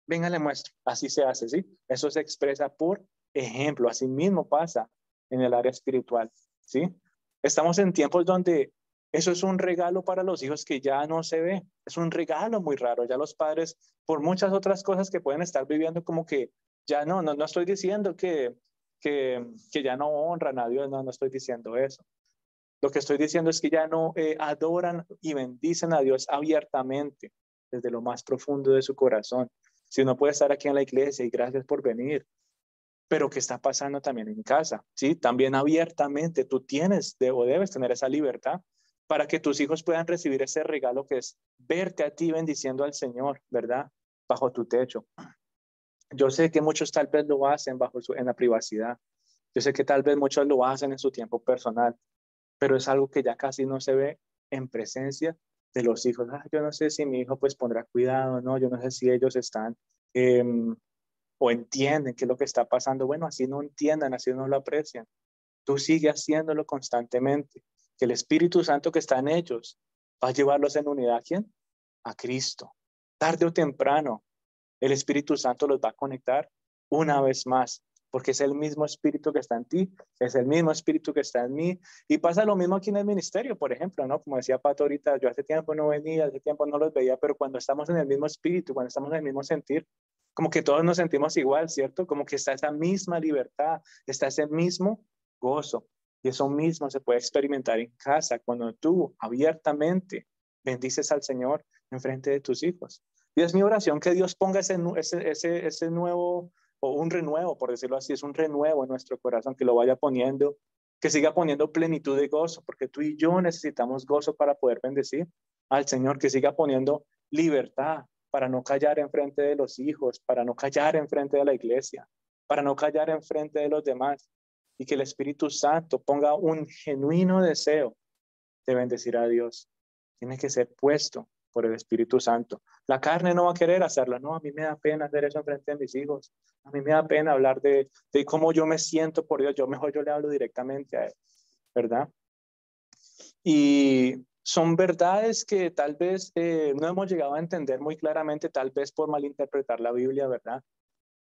Venga, le muestro. Así se hace, ¿sí? Eso se expresa por ejemplo. Así mismo pasa en el área espiritual, ¿sí? Estamos en tiempos donde eso es un regalo para los hijos que ya no se ve. Es un regalo muy raro. Ya los padres, por muchas otras cosas que pueden estar viviendo, como que ya no estoy diciendo que ya no honran a Dios, no estoy diciendo eso. Lo que estoy diciendo es que ya no adoran y bendicen a Dios abiertamente, desde lo más profundo de su corazón. Si uno puede estar aquí en la iglesia y gracias por venir, pero ¿qué está pasando también en casa? ¿Sí? También abiertamente tú tienes o debes tener esa libertad para que tus hijos puedan recibir ese regalo que es verte a ti bendiciendo al Señor, ¿verdad? Bajo tu techo. Yo sé que muchos tal vez lo hacen en la privacidad. Yo sé que tal vez muchos lo hacen en su tiempo personal, pero es algo que ya casi no se ve en presencia de los hijos. Yo no sé si mi hijo pues pondrá cuidado, ¿no? Yo no sé si ellos están eh, o entienden qué es lo que está pasando. Bueno, así no entiendan, así no lo aprecian. Tú sigue haciéndolo constantemente, que el Espíritu Santo que está en ellos va a llevarlos en unidad. ¿A quién? A Cristo. Tarde o temprano, el Espíritu Santo los va a conectar una vez más, porque es el mismo Espíritu que está en ti, es el mismo Espíritu que está en mí. Y pasa lo mismo aquí en el ministerio, por ejemplo, ¿no? Como decía Pato ahorita, yo hace tiempo no venía, hace tiempo no los veía, pero cuando estamos en el mismo Espíritu, cuando estamos en el mismo sentir, como que todos nos sentimos igual, ¿cierto? Como que está esa misma libertad, está ese mismo gozo. Y eso mismo se puede experimentar en casa cuando tú abiertamente bendices al Señor en frente de tus hijos. Y es mi oración que Dios ponga ese nuevo, o un renuevo, por decirlo así, es un renuevo en nuestro corazón, que lo vaya poniendo, que siga poniendo plenitud de gozo, porque tú y yo necesitamos gozo para poder bendecir al Señor, que siga poniendo libertad para no callar en frente de los hijos, para no callar en frente de la iglesia, para no callar en frente de los demás, y que el Espíritu Santo ponga un genuino deseo de bendecir a Dios. Tiene que ser puesto por el Espíritu Santo. La carne no va a querer hacerlo. No, a mí me da pena hacer eso en frente de mis hijos. A mí me da pena hablar de cómo yo me siento por Dios. Mejor yo le hablo directamente a él, ¿verdad? Y son verdades que tal vez no hemos llegado a entender muy claramente, tal vez por malinterpretar la Biblia, ¿verdad?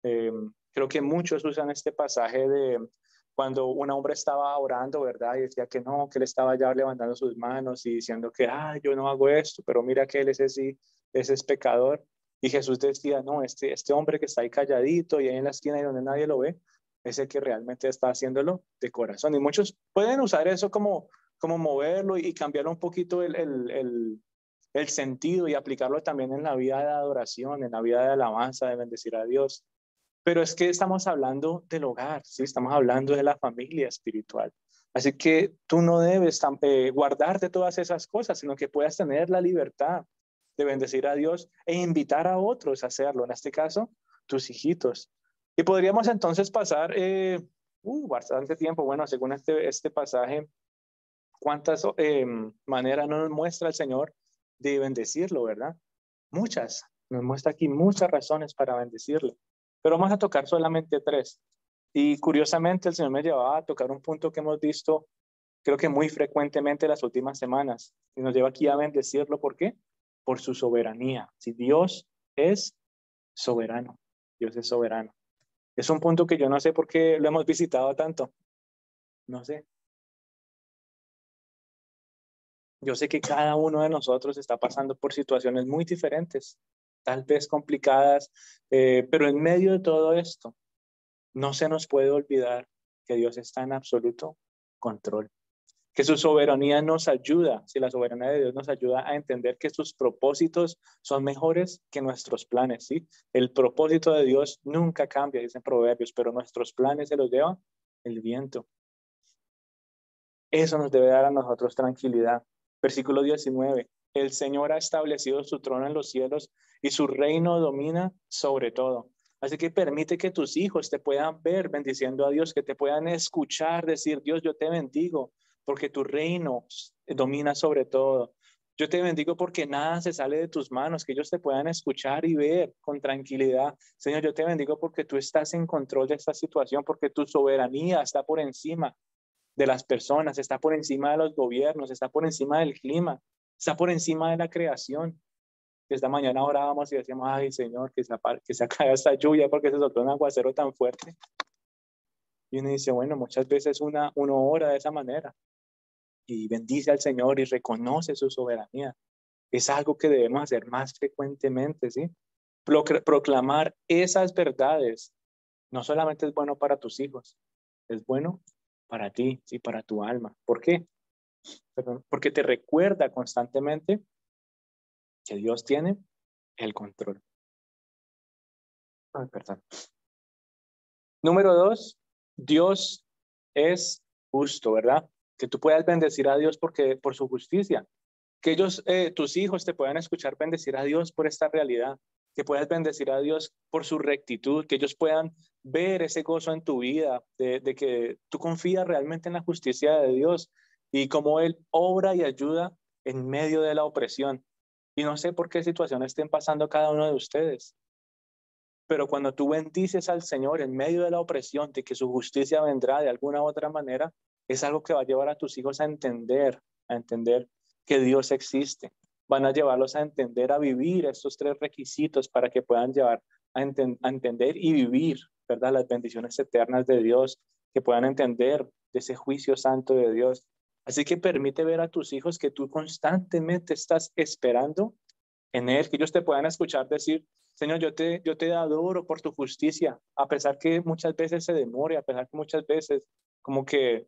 Eh, Creo que muchos usan este pasaje de cuando un hombre estaba orando, ¿verdad? Y decía que no, que él estaba ya levantando sus manos y diciendo que, yo no hago esto, pero mira que él ese es pecador. Y Jesús decía, no, este hombre que está ahí calladito y ahí en la esquina y donde nadie lo ve, es el que realmente está haciéndolo de corazón. Y muchos pueden usar eso como moverlo y cambiarlo un poquito el sentido y aplicarlo también en la vida de adoración, en la vida de alabanza, de bendecir a Dios. Pero es que estamos hablando del hogar, ¿sí? Estamos hablando de la familia espiritual. Así que tú no debes guardarte todas esas cosas, sino que puedas tener la libertad de bendecir a Dios e invitar a otros a hacerlo. En este caso, tus hijitos. Y podríamos entonces pasar bastante tiempo, bueno, según este pasaje, cuántas maneras nos muestra el Señor de bendecirlo, ¿verdad? Muchas. Nos muestra aquí muchas razones para bendecirlo. Pero vamos a tocar solamente tres. Y curiosamente el Señor me llevaba a tocar un punto que hemos visto, creo que muy frecuentemente las últimas semanas. Y nos lleva aquí a bendecirlo. ¿Por qué? Por su soberanía. Si Dios es soberano, Dios es soberano. Es un punto que yo no sé por qué lo hemos visitado tanto. No sé. Yo sé que cada uno de nosotros está pasando por situaciones muy diferentes, tal vez complicadas, pero en medio de todo esto, no se nos puede olvidar que Dios está en absoluto control, que su soberanía nos ayuda, si la soberanía de Dios nos ayuda a entender que sus propósitos son mejores que nuestros planes, ¿sí? El propósito de Dios nunca cambia, dicen Proverbios, pero nuestros planes se los lleva el viento. Eso nos debe dar a nosotros tranquilidad. Versículo 19. El Señor ha establecido su trono en los cielos y su reino domina sobre todo. Así que permite que tus hijos te puedan ver bendiciendo a Dios, que te puedan escuchar decir, Dios, yo te bendigo porque tu reino domina sobre todo. Yo te bendigo porque nada se sale de tus manos, que ellos te puedan escuchar y ver con tranquilidad. Señor, yo te bendigo porque tú estás en control de esta situación, porque tu soberanía está por encima de las personas, está por encima de los gobiernos, está por encima del clima, está por encima de la creación. Esta mañana orábamos y decíamos, ay Señor, que se acabe esta lluvia porque se soltó un aguacero tan fuerte. Y uno dice, bueno, muchas veces uno ora de esa manera y bendice al Señor y reconoce su soberanía. Es algo que debemos hacer más frecuentemente, ¿sí? Proclamar esas verdades no solamente es bueno para tus hijos, es bueno para ti, sí, para tu alma. ¿Por qué? Perdón, porque te recuerda constantemente que Dios tiene el control. Ay, perdón. Número 2, Dios es justo, ¿verdad? Que tú puedas bendecir a Dios por su justicia. Que ellos, tus hijos, te puedan escuchar bendecir a Dios por esta realidad. Que puedas bendecir a Dios por su rectitud. Que ellos puedan ver ese gozo en tu vida, de que tú confías realmente en la justicia de Dios y cómo Él obra y ayuda en medio de la opresión. Y no sé por qué situaciones estén pasando cada uno de ustedes. Pero cuando tú bendices al Señor en medio de la opresión, de que su justicia vendrá de alguna u otra manera, es algo que va a llevar a tus hijos a entender que Dios existe. Van a llevarlos a entender, a vivir estos 3 requisitos para que puedan llevar a entender y vivir, ¿verdad? Las bendiciones eternas de Dios, que puedan entender de ese juicio santo de Dios. Así que permite ver a tus hijos que tú constantemente estás esperando en Él, que ellos te puedan escuchar decir, Señor, yo te adoro por tu justicia, a pesar que muchas veces se demore, a pesar que muchas veces como que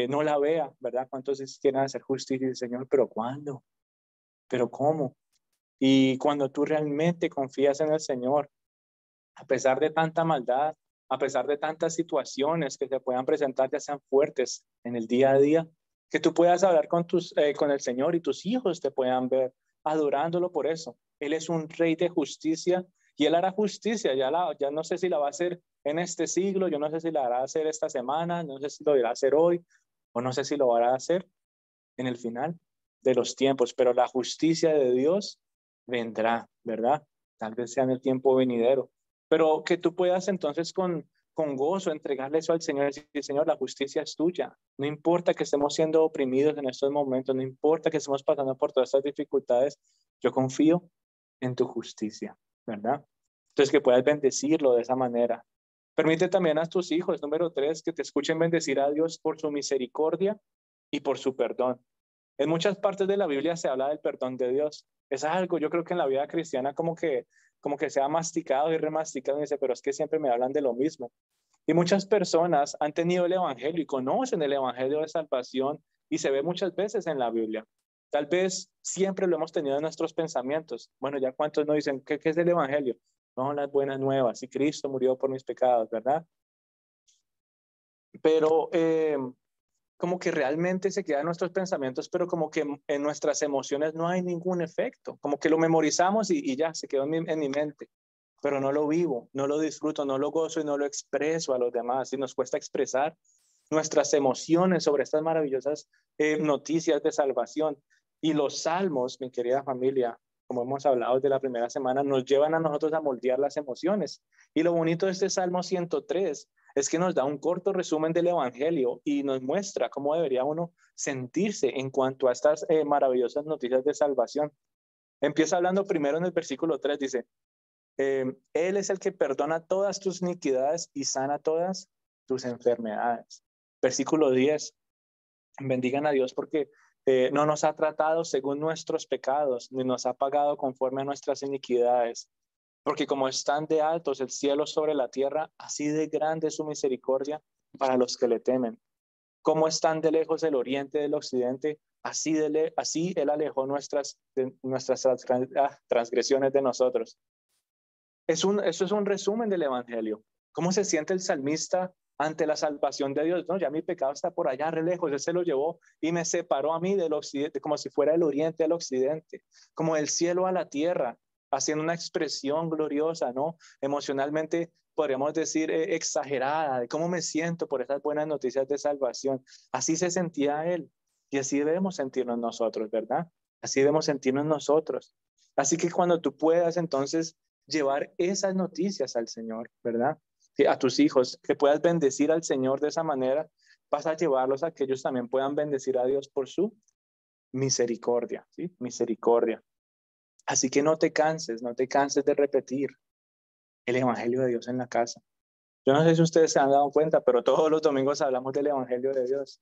no la vea, ¿verdad? ¿Cuántos quieren hacer justicia? Y Señor, ¿pero cuándo? ¿Pero cómo? Y cuando tú realmente confías en el Señor, a pesar de tanta maldad, a pesar de tantas situaciones que te puedan presentar, ya sean fuertes en el día a día, que tú puedas hablar con el Señor y tus hijos te puedan ver adorándolo por eso. Él es un rey de justicia y Él hará justicia. Ya no sé si la va a hacer en este siglo, yo no sé si la hará hacer esta semana, no sé si lo irá a hacer hoy o no sé si lo hará hacer en el final de los tiempos, pero la justicia de Dios vendrá, ¿verdad? Tal vez sea en el tiempo venidero, pero que tú puedas entonces con gozo entregarle eso al Señor y decir, Señor, la justicia es tuya. No importa que estemos siendo oprimidos en estos momentos, no importa que estemos pasando por todas estas dificultades, yo confío en tu justicia, ¿verdad? Entonces que puedas bendecirlo de esa manera. Permite también a tus hijos, número 3, que te escuchen bendecir a Dios por su misericordia y por su perdón. En muchas partes de la Biblia se habla del perdón de Dios. Es algo, yo creo que en la vida cristiana como que se ha masticado y remasticado y dice, pero es que siempre me hablan de lo mismo. Y muchas personas han tenido el Evangelio y conocen el Evangelio de salvación y se ve muchas veces en la Biblia. Tal vez siempre lo hemos tenido en nuestros pensamientos. Bueno, ya cuántos nos dicen, ¿qué es el Evangelio? No, las buenas nuevas, y Cristo murió por mis pecados, ¿verdad? Pero como que realmente se quedan nuestros pensamientos, pero como que en nuestras emociones no hay ningún efecto, como que lo memorizamos y ya se quedó en mi mente, pero no lo vivo, no lo disfruto, no lo gozo y no lo expreso a los demás, y nos cuesta expresar nuestras emociones sobre estas maravillosas noticias de salvación. Y los salmos, mi querida familia, como hemos hablado desde la primera semana, nos llevan a nosotros a moldear las emociones. Y lo bonito de este Salmo 103 es que nos da un corto resumen del Evangelio y nos muestra cómo debería uno sentirse en cuanto a estas maravillosas noticias de salvación. Empieza hablando primero en el versículo 3, dice, Él es el que perdona todas tus iniquidades y sana todas tus enfermedades. Versículo 10, bendigan a Dios porque no nos ha tratado según nuestros pecados, ni nos ha pagado conforme a nuestras iniquidades. Porque como están de altos el cielo sobre la tierra, así de grande es su misericordia para los que le temen. Como están de lejos el oriente del occidente, así Él alejó nuestras transgresiones de nosotros. Eso es un resumen del Evangelio. ¿Cómo se siente el salmista ante la salvación de Dios? No, ya mi pecado está por allá, re lejos. Él se lo llevó y me separó a mí del occidente, como si fuera el oriente al occidente, como del cielo a la tierra, haciendo una expresión gloriosa, ¿no? Emocionalmente podríamos decir exagerada, de cómo me siento por esas buenas noticias de salvación. Así se sentía él y así debemos sentirnos nosotros, ¿verdad? Así debemos sentirnos nosotros. Así que cuando tú puedas entonces llevar esas noticias al Señor, ¿verdad? Que a tus hijos, que puedas bendecir al Señor de esa manera, vas a llevarlos a que ellos también puedan bendecir a Dios por su misericordia, ¿sí? Misericordia. Así que no te canses de repetir el Evangelio de Dios en la casa. Yo no sé si ustedes se han dado cuenta, pero todos los domingos hablamos del Evangelio de Dios.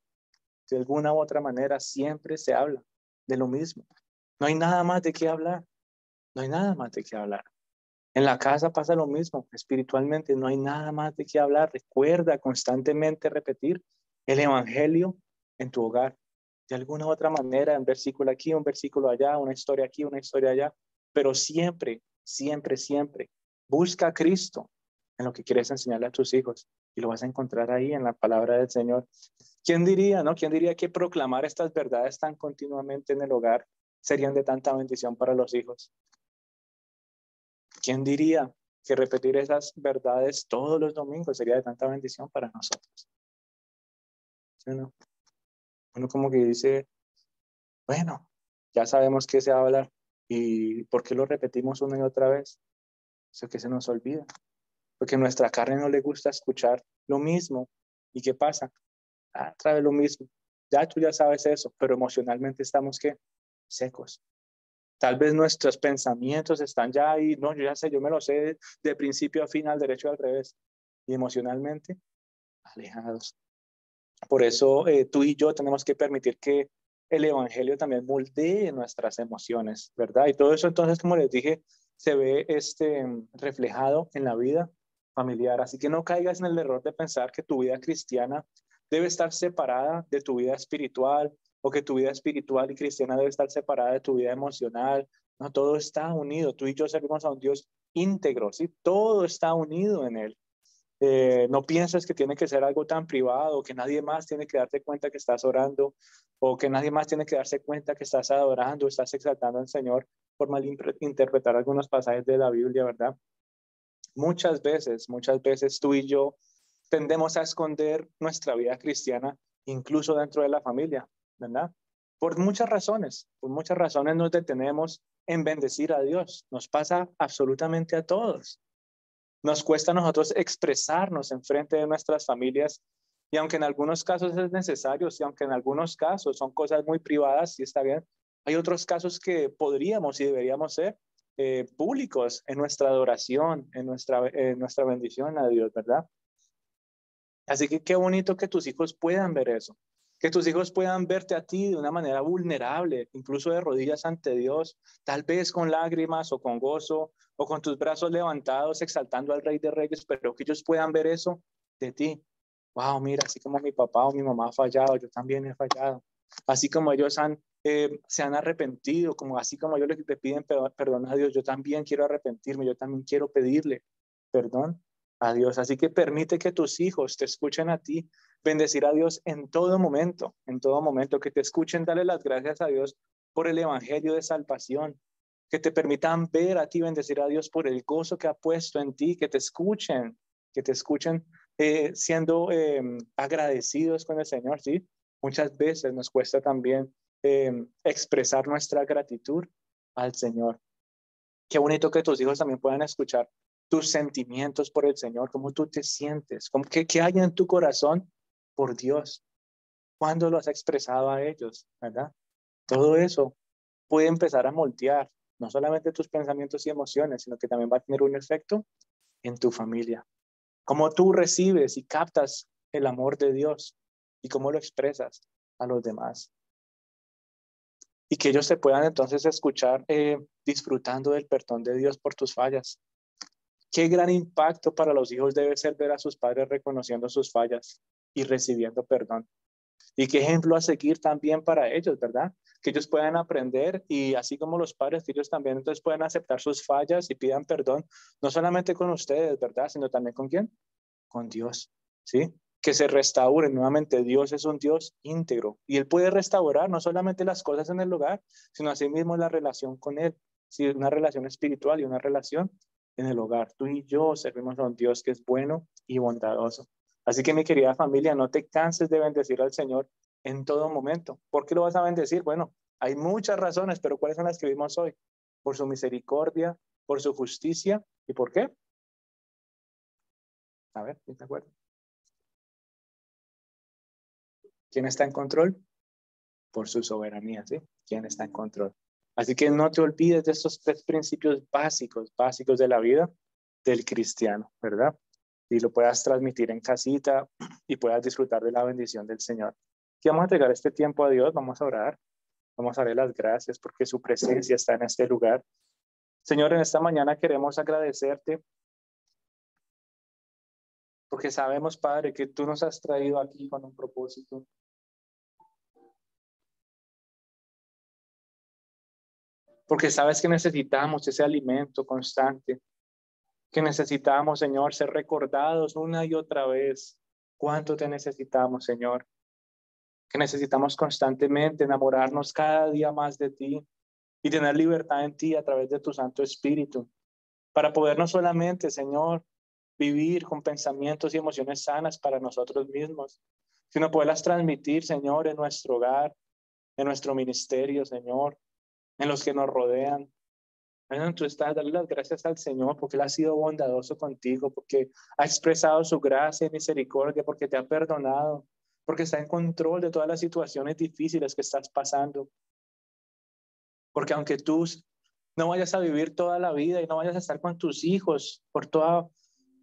De alguna u otra manera siempre se habla de lo mismo. No hay nada más de qué hablar. No hay nada más de qué hablar. En la casa pasa lo mismo. Espiritualmente no hay nada más de qué hablar. Recuerda constantemente repetir el Evangelio en tu hogar. De alguna u otra manera, un versículo aquí, un versículo allá, una historia aquí, una historia allá. Pero siempre, siempre, siempre busca a Cristo en lo que quieres enseñarle a tus hijos. Y lo vas a encontrar ahí en la palabra del Señor. ¿Quién diría, no? ¿Quién diría que proclamar estas verdades tan continuamente en el hogar serían de tanta bendición para los hijos? ¿Quién diría que repetir esas verdades todos los domingos sería de tanta bendición para nosotros? ¿Sí o no? Uno como que dice, bueno, ya sabemos qué se va a hablar y ¿por qué lo repetimos una y otra vez? Eso que se nos olvida, porque a nuestra carne no le gusta escuchar lo mismo. ¿Y qué pasa? Otra vez lo mismo. Ya tú ya sabes eso, pero emocionalmente estamos ¿qué? Secos. Tal vez nuestros pensamientos están ya ahí, no, yo ya sé, yo me lo sé de principio a fin, al derecho y al revés. Y emocionalmente, alejados. Por eso tú y yo tenemos que permitir que el Evangelio también moldee nuestras emociones, ¿verdad? Y todo eso entonces, como les dije, se ve reflejado en la vida familiar. Así que no caigas en el error de pensar que tu vida cristiana debe estar separada de tu vida espiritual o que tu vida espiritual y cristiana debe estar separada de tu vida emocional. No, todo está unido. Tú y yo servimos a un Dios íntegro, ¿sí? Todo está unido en Él. No pienses que tiene que ser algo tan privado, que nadie más tiene que darte cuenta que estás orando, o que nadie más tiene que darse cuenta que estás adorando, estás exaltando al Señor por malinterpretar algunos pasajes de la Biblia, ¿verdad? Muchas veces tú y yo tendemos a esconder nuestra vida cristiana, incluso dentro de la familia, ¿verdad? Por muchas razones nos detenemos en bendecir a Dios. Nos pasa absolutamente a todos. Nos cuesta a nosotros expresarnos en frente de nuestras familias y aunque en algunos casos es necesario, y aunque en algunos casos son cosas muy privadas, sí está bien, hay otros casos que podríamos y deberíamos ser públicos en nuestra adoración, en nuestra bendición a Dios, ¿verdad? Así que qué bonito que tus hijos puedan ver eso, que tus hijos puedan verte a ti de una manera vulnerable, incluso de rodillas ante Dios, tal vez con lágrimas o con gozo o con tus brazos levantados exaltando al Rey de Reyes, pero que ellos puedan ver eso de ti. Wow, mira, así como mi papá o mi mamá ha fallado, yo también he fallado. Así como ellos se han arrepentido, como así como ellos le piden perdón a Dios, yo también quiero arrepentirme, yo también quiero pedirle perdón a Dios. Así que permite que tus hijos te escuchen a ti, bendecir a Dios en todo momento, que te escuchen darle las gracias a Dios por el evangelio de salvación, que te permitan ver a ti, bendecir a Dios por el gozo que ha puesto en ti, que te escuchen siendo agradecidos con el Señor, ¿sí? Muchas veces nos cuesta también expresar nuestra gratitud al Señor. Qué bonito que tus hijos también puedan escuchar tus sentimientos por el Señor, cómo tú te sientes, qué hay en tu corazón por Dios, cuándo lo has expresado a ellos, ¿verdad? Todo eso puede empezar a moldear no solamente tus pensamientos y emociones, sino que también va a tener un efecto en tu familia. Cómo tú recibes y captas el amor de Dios y cómo lo expresas a los demás. Y que ellos te puedan entonces escuchar disfrutando del perdón de Dios por tus fallas. Qué gran impacto para los hijos debe ser ver a sus padres reconociendo sus fallas y recibiendo perdón. Y qué ejemplo a seguir también para ellos, ¿verdad? Que ellos puedan aprender y así como los padres, que ellos también entonces puedan aceptar sus fallas y pidan perdón, no solamente con ustedes, ¿verdad? Sino también con quién? Con Dios, ¿sí? Que se restauren nuevamente. Dios es un Dios íntegro y Él puede restaurar no solamente las cosas en el hogar, sino asimismo la relación con Él, ¿sí? Una relación espiritual y una relación en el hogar. Tú y yo servimos a un Dios que es bueno y bondadoso. Así que mi querida familia, no te canses de bendecir al Señor en todo momento. ¿Por qué lo vas a bendecir? Bueno, hay muchas razones, pero ¿cuáles son las que vimos hoy? Por su misericordia, por su justicia y ¿por qué? A ver, ¿quién te acuerda? ¿Quién está en control? Por su soberanía, ¿sí? ¿Quién está en control? Así que no te olvides de estos 3 principios básicos de la vida del cristiano, ¿verdad? Y lo puedas transmitir en casita y puedas disfrutar de la bendición del Señor. Y vamos a entregar este tiempo a Dios, vamos a orar, vamos a darle las gracias porque su presencia está en este lugar. Señor, en esta mañana queremos agradecerte porque sabemos, Padre, que tú nos has traído aquí con un propósito. Porque sabes que necesitamos ese alimento constante, que necesitamos, Señor, ser recordados una y otra vez. ¿Cuánto te necesitamos, Señor? Que necesitamos constantemente enamorarnos cada día más de ti y tener libertad en ti a través de tu Santo Espíritu, para poder no solamente, Señor, vivir con pensamientos y emociones sanas para nosotros mismos, sino poderlas transmitir, Señor, en nuestro hogar, en nuestro ministerio, Señor, en los que nos rodean. Bueno, tú estás, dale las gracias al Señor porque Él ha sido bondadoso contigo, porque ha expresado su gracia y misericordia, porque te ha perdonado, porque está en control de todas las situaciones difíciles que estás pasando. Porque aunque tú no vayas a vivir toda la vida y no vayas a estar con tus hijos por toda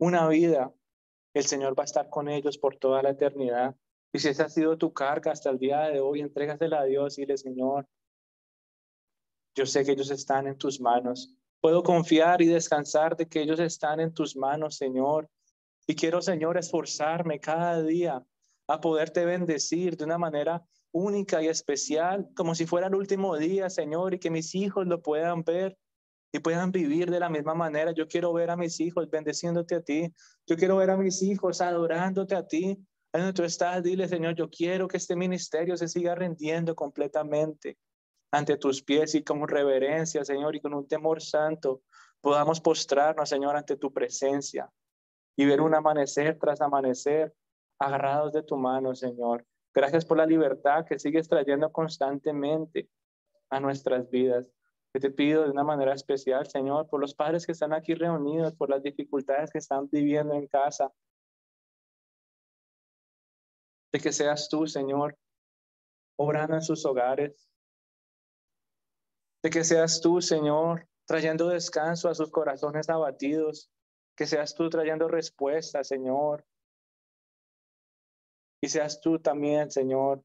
una vida, el Señor va a estar con ellos por toda la eternidad. Y si esa ha sido tu carga hasta el día de hoy, entrégasela a Dios y dile, Señor, yo sé que ellos están en tus manos. Puedo confiar y descansar de que ellos están en tus manos, Señor. Y quiero, Señor, esforzarme cada día a poderte bendecir de una manera única y especial, como si fuera el último día, Señor, y que mis hijos lo puedan ver y puedan vivir de la misma manera. Yo quiero ver a mis hijos bendeciéndote a ti. Yo quiero ver a mis hijos adorándote a ti. Ahí donde tú estás, dile, Señor, yo quiero que este ministerio se siga rindiendo completamente ante tus pies y con reverencia, Señor, y con un temor santo podamos postrarnos, Señor, ante tu presencia y ver un amanecer tras amanecer agarrados de tu mano, Señor. Gracias por la libertad que sigues trayendo constantemente a nuestras vidas. Que te pido de una manera especial, Señor, por los padres que están aquí reunidos, por las dificultades que están viviendo en casa, de que seas tú, Señor, obrando en sus hogares, de que seas tú, Señor, trayendo descanso a sus corazones abatidos, que seas tú trayendo respuesta, Señor, y seas tú también, Señor,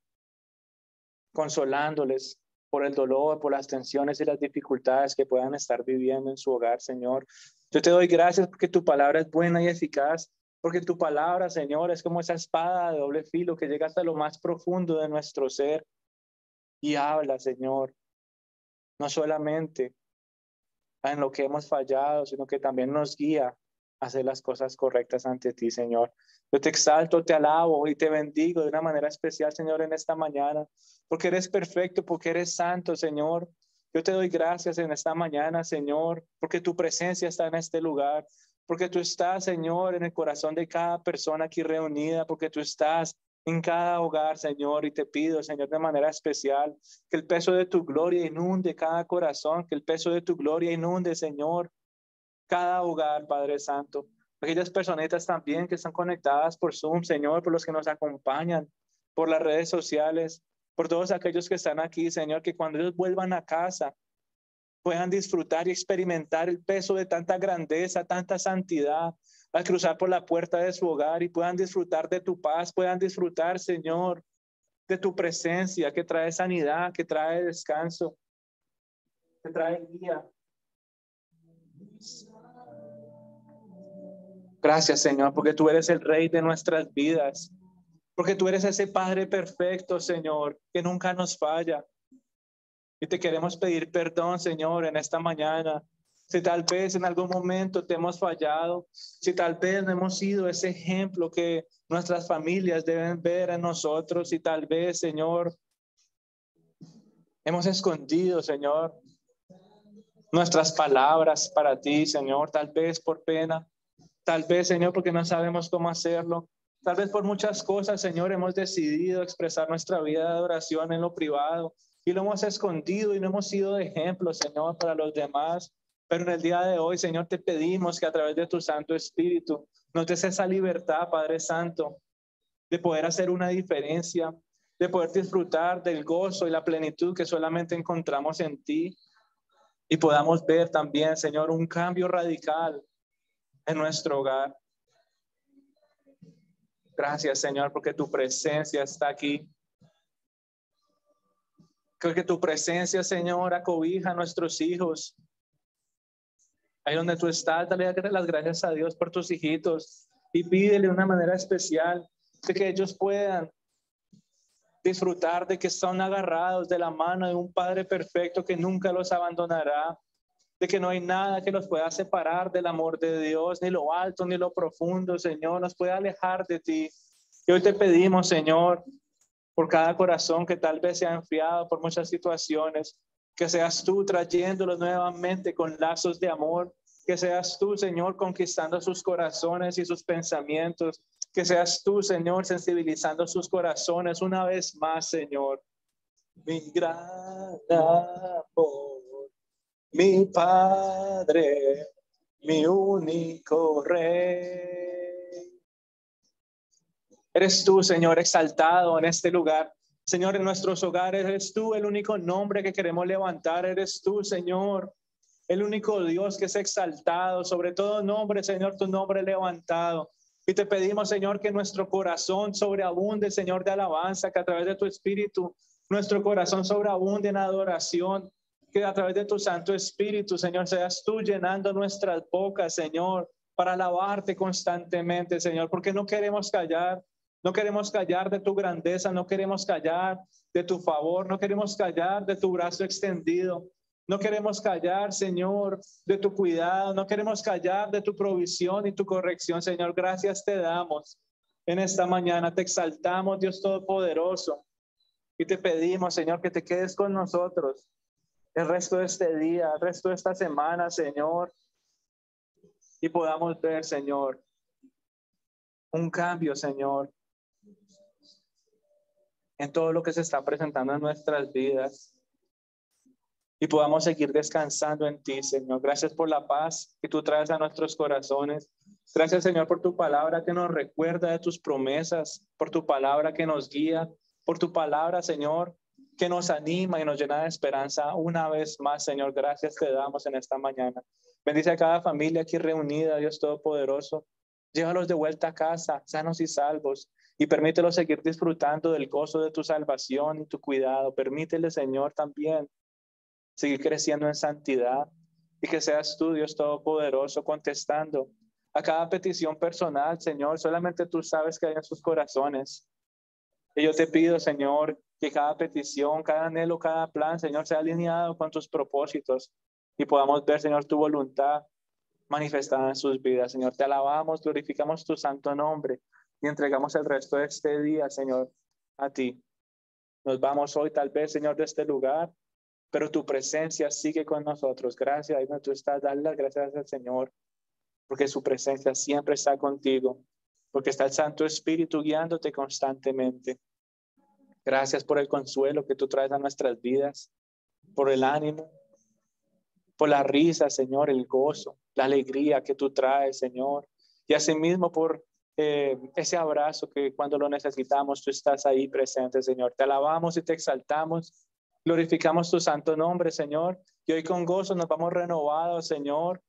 consolándoles por el dolor, por las tensiones y las dificultades que puedan estar viviendo en su hogar, Señor. Yo te doy gracias porque tu palabra es buena y eficaz, porque tu palabra, Señor, es como esa espada de doble filo que llega hasta lo más profundo de nuestro ser y habla, Señor, no solamente en lo que hemos fallado, sino que también nos guía a hacer las cosas correctas ante ti, Señor. Yo te exalto, te alabo y te bendigo de una manera especial, Señor, en esta mañana, porque eres perfecto, porque eres santo, Señor. Yo te doy gracias en esta mañana, Señor, porque tu presencia está en este lugar, porque tú estás, Señor, en el corazón de cada persona aquí reunida, porque tú estás en cada hogar, Señor, y te pido, Señor, de manera especial, que el peso de tu gloria inunde cada corazón, que el peso de tu gloria inunde, Señor, cada hogar, Padre Santo. Aquellas personitas también que están conectadas por Zoom, Señor, por los que nos acompañan, por las redes sociales, por todos aquellos que están aquí, Señor, que cuando ellos vuelvan a casa puedan disfrutar y experimentar el peso de tanta grandeza, tanta santidad, al cruzar por la puerta de su hogar y puedan disfrutar de tu paz, puedan disfrutar, Señor, de tu presencia que trae sanidad, que trae descanso, que trae guía. Gracias, Señor, porque tú eres el Rey de nuestras vidas, porque tú eres ese Padre perfecto, Señor, que nunca nos falla. Y te queremos pedir perdón, Señor, en esta mañana. Si tal vez en algún momento te hemos fallado, si tal vez no hemos sido ese ejemplo que nuestras familias deben ver en nosotros, si tal vez, Señor, hemos escondido, Señor, nuestras palabras para ti, Señor, tal vez por pena, tal vez, Señor, porque no sabemos cómo hacerlo. Tal vez por muchas cosas, Señor, hemos decidido expresar nuestra vida de adoración en lo privado y lo hemos escondido y no hemos sido de ejemplo, Señor, para los demás. Pero en el día de hoy, Señor, te pedimos que a través de tu Santo Espíritu nos des esa libertad, Padre Santo, de poder hacer una diferencia, de poder disfrutar del gozo y la plenitud que solamente encontramos en ti, y podamos ver también, Señor, un cambio radical en nuestro hogar. Gracias, Señor, porque tu presencia está aquí. Creo que tu presencia, Señor, acobija a nuestros hijos. Ahí donde tú estás, dale las gracias a Dios por tus hijitos y pídele de una manera especial de que ellos puedan disfrutar de que están agarrados de la mano de un Padre perfecto que nunca los abandonará, de que no hay nada que los pueda separar del amor de Dios, ni lo alto ni lo profundo, Señor, nos puede alejar de ti. Y hoy te pedimos, Señor, por cada corazón que tal vez se ha enfriado por muchas situaciones, que seas tú trayéndolos nuevamente con lazos de amor, que seas tú, Señor, conquistando sus corazones y sus pensamientos, que seas tú, Señor, sensibilizando sus corazones una vez más, Señor. Mi gran amor, mi Padre, mi único Rey. Eres tú, Señor, exaltado en este lugar. Señor, en nuestros hogares eres tú el único nombre que queremos levantar. Eres tú, Señor, el único Dios que es exaltado. Sobre todo nombre, Señor, tu nombre levantado. Y te pedimos, Señor, que nuestro corazón sobreabunde, Señor, de alabanza, que a través de tu Espíritu, nuestro corazón sobreabunde en adoración, que a través de tu Santo Espíritu, Señor, seas tú llenando nuestras bocas, Señor, para alabarte constantemente, Señor, porque no queremos callar. No queremos callar de tu grandeza, no queremos callar de tu favor, no queremos callar de tu brazo extendido, no queremos callar, Señor, de tu cuidado, no queremos callar de tu provisión y tu corrección, Señor. Gracias te damos en esta mañana, te exaltamos, Dios Todopoderoso, y te pedimos, Señor, que te quedes con nosotros el resto de este día, el resto de esta semana, Señor, y podamos ver, Señor, un cambio, Señor, en todo lo que se está presentando en nuestras vidas, y podamos seguir descansando en ti, Señor. Gracias por la paz que tú traes a nuestros corazones. Gracias, Señor, por tu palabra que nos recuerda de tus promesas, por tu palabra que nos guía, por tu palabra, Señor, que nos anima y nos llena de esperanza una vez más, Señor. Gracias te damos en esta mañana. Bendice a cada familia aquí reunida, Dios Todopoderoso. Llévalos de vuelta a casa, sanos y salvos, y permítelos seguir disfrutando del gozo de tu salvación y tu cuidado. Permítele, Señor, también seguir creciendo en santidad, y que seas tú, Dios Todopoderoso, contestando a cada petición personal, Señor. Solamente tú sabes que hay en sus corazones. Y yo te pido, Señor, que cada petición, cada anhelo, cada plan, Señor, sea alineado con tus propósitos y podamos ver, Señor, tu voluntad manifestada en sus vidas. Señor, te alabamos, glorificamos tu santo nombre y entregamos el resto de este día, Señor, a ti. Nos vamos hoy tal vez, Señor, de este lugar, pero tu presencia sigue con nosotros. Gracias, ahí donde tú estás, dale las gracias al Señor, porque su presencia siempre está contigo, porque está el Santo Espíritu guiándote constantemente. Gracias por el consuelo que tú traes a nuestras vidas, por el ánimo, por la risa, Señor, el gozo, la alegría que tú traes, Señor, y asimismo por ese abrazo que cuando lo necesitamos tú estás ahí presente, Señor. Te alabamos y te exaltamos, glorificamos tu santo nombre, Señor, y hoy con gozo nos vamos renovados, Señor,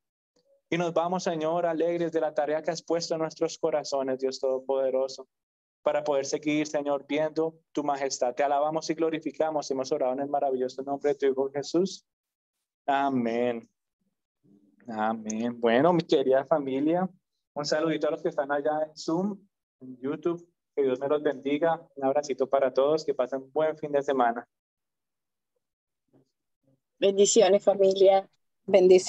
y nos vamos, Señor, alegres de la tarea que has puesto en nuestros corazones, Dios Todopoderoso, para poder seguir, Señor, viendo tu majestad. Te alabamos y glorificamos. Hemos orado en el maravilloso nombre de tu Hijo Jesús. Amén. Amén. Bueno, mi querida familia, un saludito a los que están allá en Zoom, en YouTube. Que Dios me los bendiga. Un abracito para todos. Que pasen un buen fin de semana. Bendiciones, familia. Bendiciones.